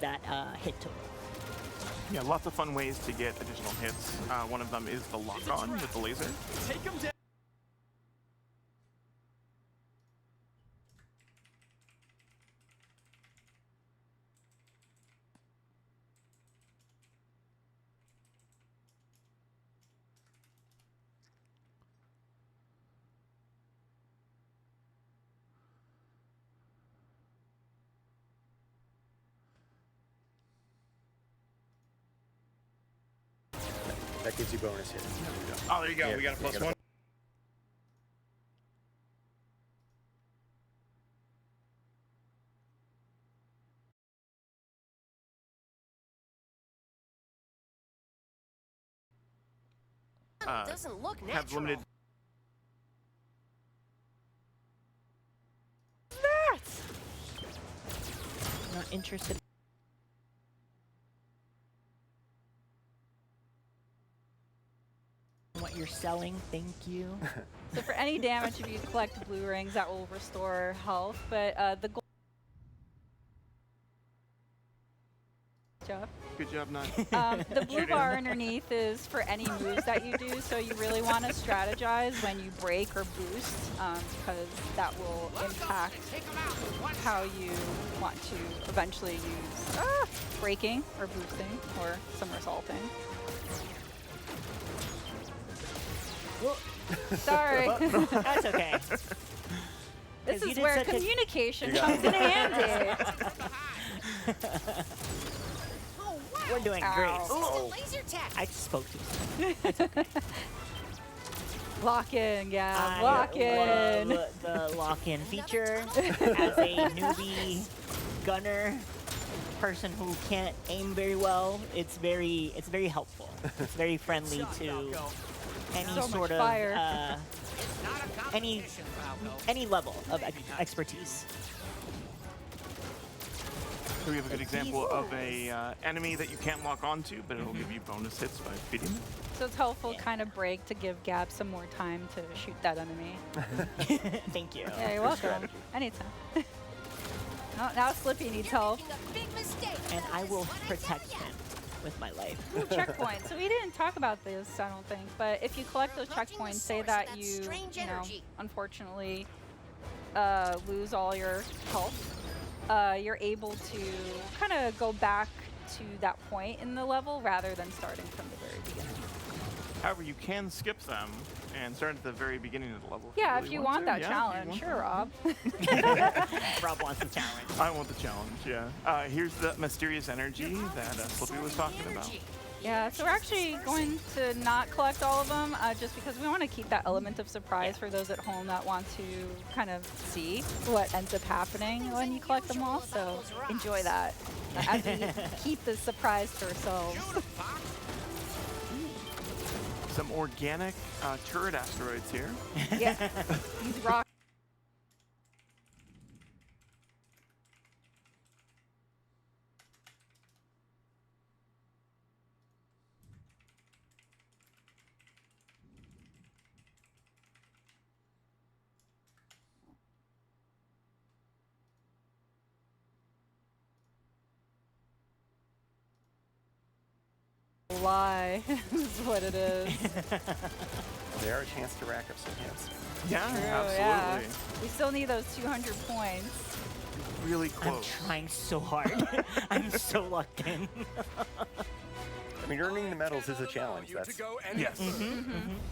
that hit total. Yeah, lots of fun ways to get additional hits. One of them is the lock-on with the laser. Take him down. That gives you bonus hits. Oh, there you go. Yeah, we got a plus one. Doesn't look Have natural. limited. Not interested. What you're selling, thank you. So for any damage, if you collect blue rings, that will restore health, but the goal... Good job, Nut. The blue bar underneath is for any moves that you do, so you really want to strategize when you break or boost, because that will impact how you want to eventually use braking or boosting or somersaulting. Sorry. That's okay. This is where communication comes in handy. We're doing Ow. great. Oh, laser tech. I spoke to you. It's okay. Lock in, yeah. Lock in. Love the lock-in feature. As a newbie gunner, person who can't aim very well, it's very helpful. It's very friendly to any sort of any level of expertise. So we have a good example of a enemy that you can't lock onto, but it'll give you bonus hits by feeding them. So it's helpful kind of break to give Gab some more time to shoot that enemy. Thank you. Yeah, you're welcome. Anytime. Now Slippy needs help. And I will protect him with my life. Checkpoints. So we didn't talk about this, I don't think, but if you collect those checkpoints, say that you know, unfortunately lose all your health, you're able to kind of go back to that point in the level rather than starting from the very beginning. However, you can skip them and start at the very beginning of the level. Yeah, if you want that challenge. Sure, Rob. Rob wants the challenge. I want the challenge, yeah. Here's the mysterious energy that Slippy was talking about. Yeah, so we're actually going to not collect all of them just because we want to keep that element of surprise for those at home that want to kind of see what ends up happening when you collect them all. So enjoy that as we keep the surprise to ourselves. Some organic turret asteroids here. Yeah, these rocks. Lie is what it is. They are a chance to rack up some hits. Yeah, True, absolutely. Yeah. We still need those 200 points. Really close. I'm trying so hard. I'm so locked in. I mean, earning the medals is a challenge. That's yes. Yeah,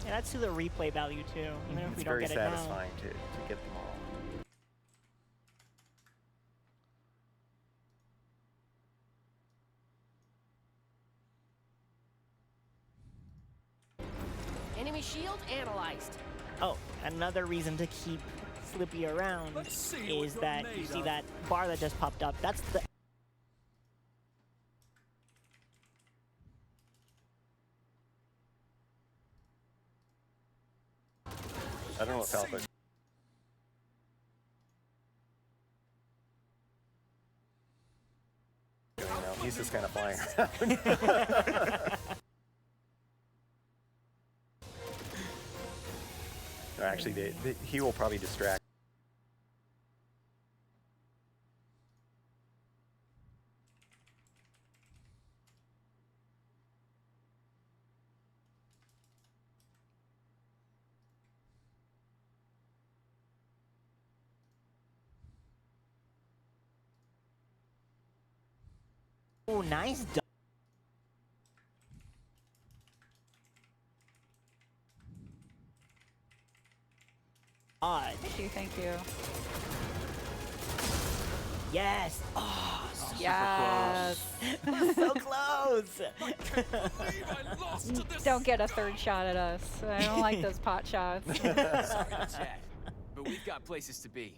that's to the replay value too. Even if it's we don't very get satisfying it to get them all. Enemy shield analyzed. Oh, another reason to keep Slippy around is that you see that bar that just popped up. That's the I don't know if Alpha. He's just kind of flying around. No, actually, he will probably distract. oh, nice. Thank you. Yes. Oh, yes. So close. Don't get a third shot at us. I don't like those pot shots. Sorry to chat, but we've got places to be.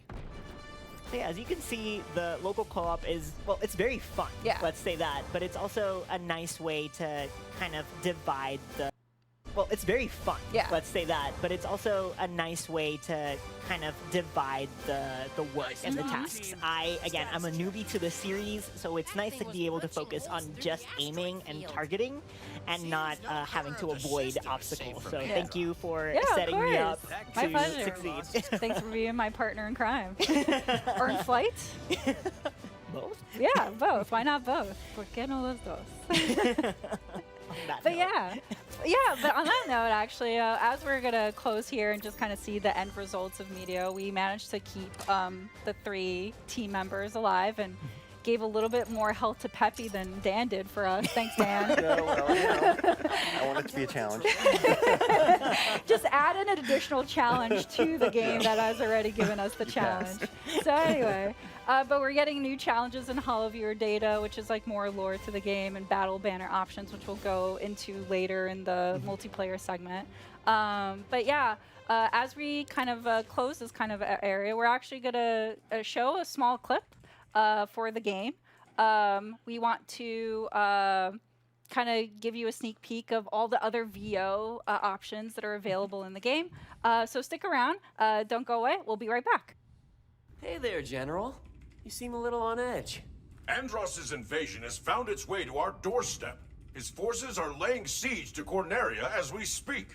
So yeah, as you can see, the local co-op is, well, it's very fun. Yeah. Let's say that. But it's also a nice way to kind of divide the... Well, it's very fun. Yeah. Let's say that. But it's also a nice way to kind of divide the work and the tasks. Again, I'm a newbie to the series, so it's nice to be able to focus on just aiming and targeting and not having to avoid obstacles. So thank you for setting me up my to pleasure. succeed. Thanks for being my partner in crime. Or in flight. Both? Yeah, both. Why not both? ¿Por qué no los dos? But yeah, but on that note, actually, as we're going to close here and just kind of see the end results of Meteor, we managed to keep the 3 team members alive and gave a little bit more health to Peppy than Dan did for us. Thanks, Dan. No, well, you know, I want it to be a challenge. Just add an additional challenge to the game that has already given us the challenge. So anyway, But we're getting new challenges in Hollow Viewer data, which is like more lore to the game, and battle banner options, which we'll go into later in the multiplayer segment. But yeah, as we kind of close this kind of area, we're actually going to show a small clip for the game. We want to kind of give you a sneak peek of all the other VO options that are available in the game. So stick around. Don't go away. We'll be right back. Hey there, General. You seem a little on edge. Andross's invasion has found its way to our doorstep. His forces are laying siege to Corneria as we speak.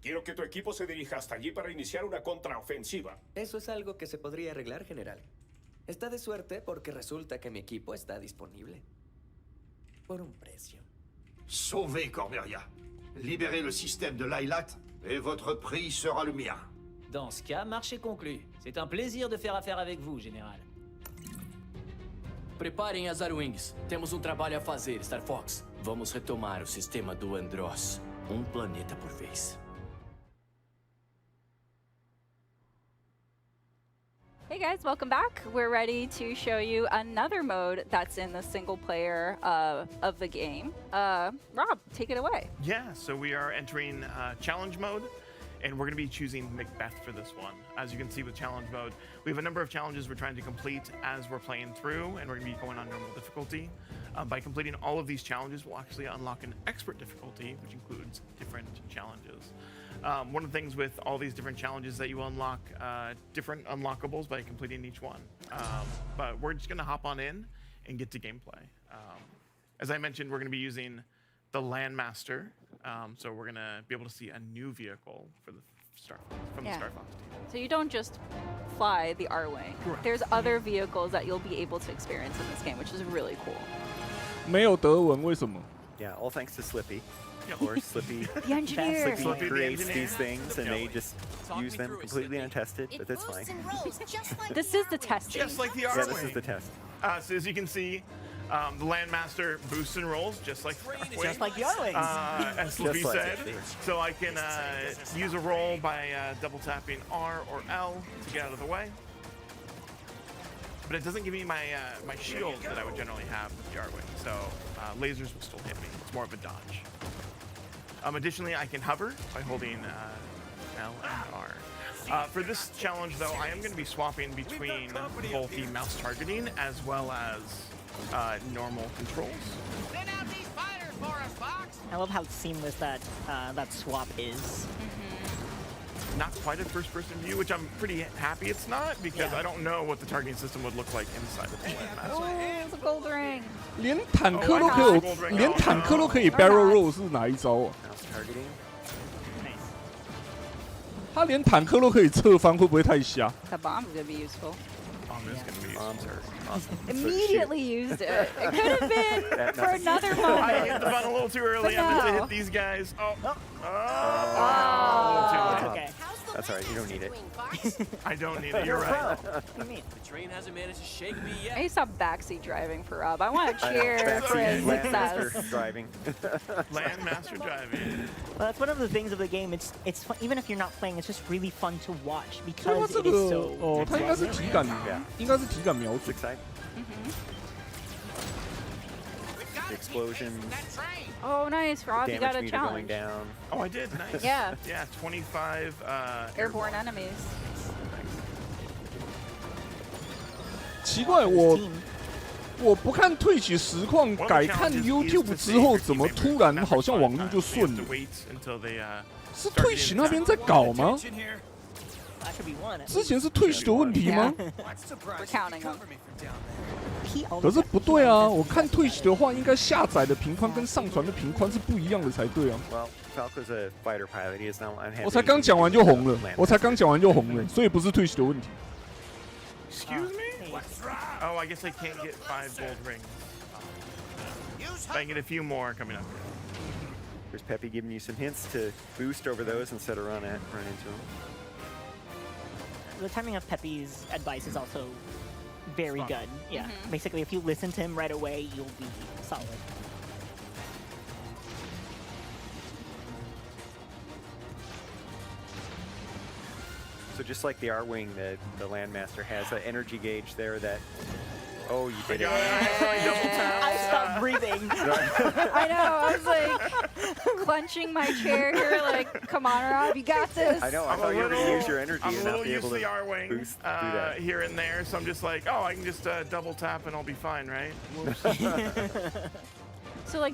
Quiero que tu equipo se dirija hasta allí para iniciar una contraofensiva. Eso es algo que se podría arreglar, General. Está de suerte porque resulta que mi equipo está disponible. Por un precio. Sauvez Corneria. Libérez le système de Lylat et votre prix sera le mien. Dans ce cas, marché conclu. C'est un plaisir de faire affaire avec vous, Général. Preparem as Arwings. Temos trabalho a fazer, Star Fox. Vamos retomar o sistema do Andross. Planeta por vez. Hey guys, welcome back. We're ready to show you another mode that's in the single player of the game. Rob, take it away. Yeah, so we are entering challenge mode, and we're going to be choosing Macbeth for this one. As you can see with challenge mode, we have a number of challenges we're trying to complete as we're playing through, and we're going to be going on normal difficulty. By completing all of these challenges, we'll actually unlock an expert difficulty, which includes different challenges. One of the things with all these different challenges that you unlock different unlockables by completing each one. But we're just going to hop on in and get to gameplay. As I mentioned, we're going to be using the Landmaster, so we're going to be able to see a new vehicle for the Star Fox team. So you don't just fly the R-Wing. There's other vehicles that you'll be able to experience in this game, which is really cool. 没有德文，为什么？ Yeah, all thanks to Slippy. Of course, Slippy, the engineer. Slippy creates these things, and they just use them completely untested, but that's fine. This is the test. Just like the R-Wing. Yeah, this is the test. So as you can see, the Landmaster boosts and rolls just like Just like the R-Wings. As Slippy Just like said. it. So I can use a roll by double tapping R or L to get out of the way. But it doesn't give me my my shield that I would generally have with the R-Wing, so lasers will still hit me. It's more of a dodge. Additionally, I can hover by holding L and R. For this challenge, though, I am going to be swapping between both the mouse targeting as well as normal controls. Send out these fighters for us, Fox! I love how seamless that that swap is. Not quite a first-person view, which I'm pretty happy it's not, because I don't know what the targeting system would look like inside of the Landmaster. Oh, it's a gold ring. 连坦克都可以有，连坦克都可以 barrel roll 是哪一招啊？ Mouse targeting. 他连坦克都可以侧翻，会不会太瞎？ That bomb's gonna be useful. Bomb is going to be Bombs are awesome. Immediately used it. It could have been for another moment. I hit the button a little too early. I meant to hit these guys. Okay. That's all right. You don't need it. I don't need it. You're right. What do you mean? The train hasn't managed to shake me yet. I need to stop backseat driving for Rob. I want to I know, cheer for his Landmaster success. driving. Landmaster driving. Well, that's one of the things of the game. It's fun, even if you're not playing, it's just really fun to watch 它 because 这 it is 个 so. 哦，它应该是体感，应该是体感瞄准。 Excited. The explosions. Oh, nice, Rob. You got Damage a meter going challenge. down. Oh, I did. Nice. Yeah. Yeah, 25 Airborne enemies. 奇怪，我不看Twitch实况，改看 YouTube 之后，怎么突然好像网络就顺了？是Twitch那边在搞吗？ That should be one. 之前是Twitch的问题吗？ We're counting them. 可是不对啊！我看Twitch的话，应该下载的频宽跟上传的频宽是不一样的才对啊。 Well, Falco's a fighter pilot. He is not unhappy. 我才刚讲完就红了，我才刚讲完就红了，所以不是Twitch的问题。 Excuse me? Oh, I guess I can't get 5 gold rings. But I can get a few more coming up. There's Peppy giving you some hints to boost over those instead of run into them. The timing of Pepe's advice is also very good. Yeah. Basically, if you listen to him right away, you'll be solid. So just like the R-Wing, the Landmaster has an energy gauge there that Oh, you did it. I stopped breathing. I know. I was like clenching my chair here, like, come on, Rob, you got this. I know. I thought you were going to use your energy I'm and a not little be used able to the to R-wing boost do that. here and there, so I'm just like, oh, I can just double tap and I'll be fine, right?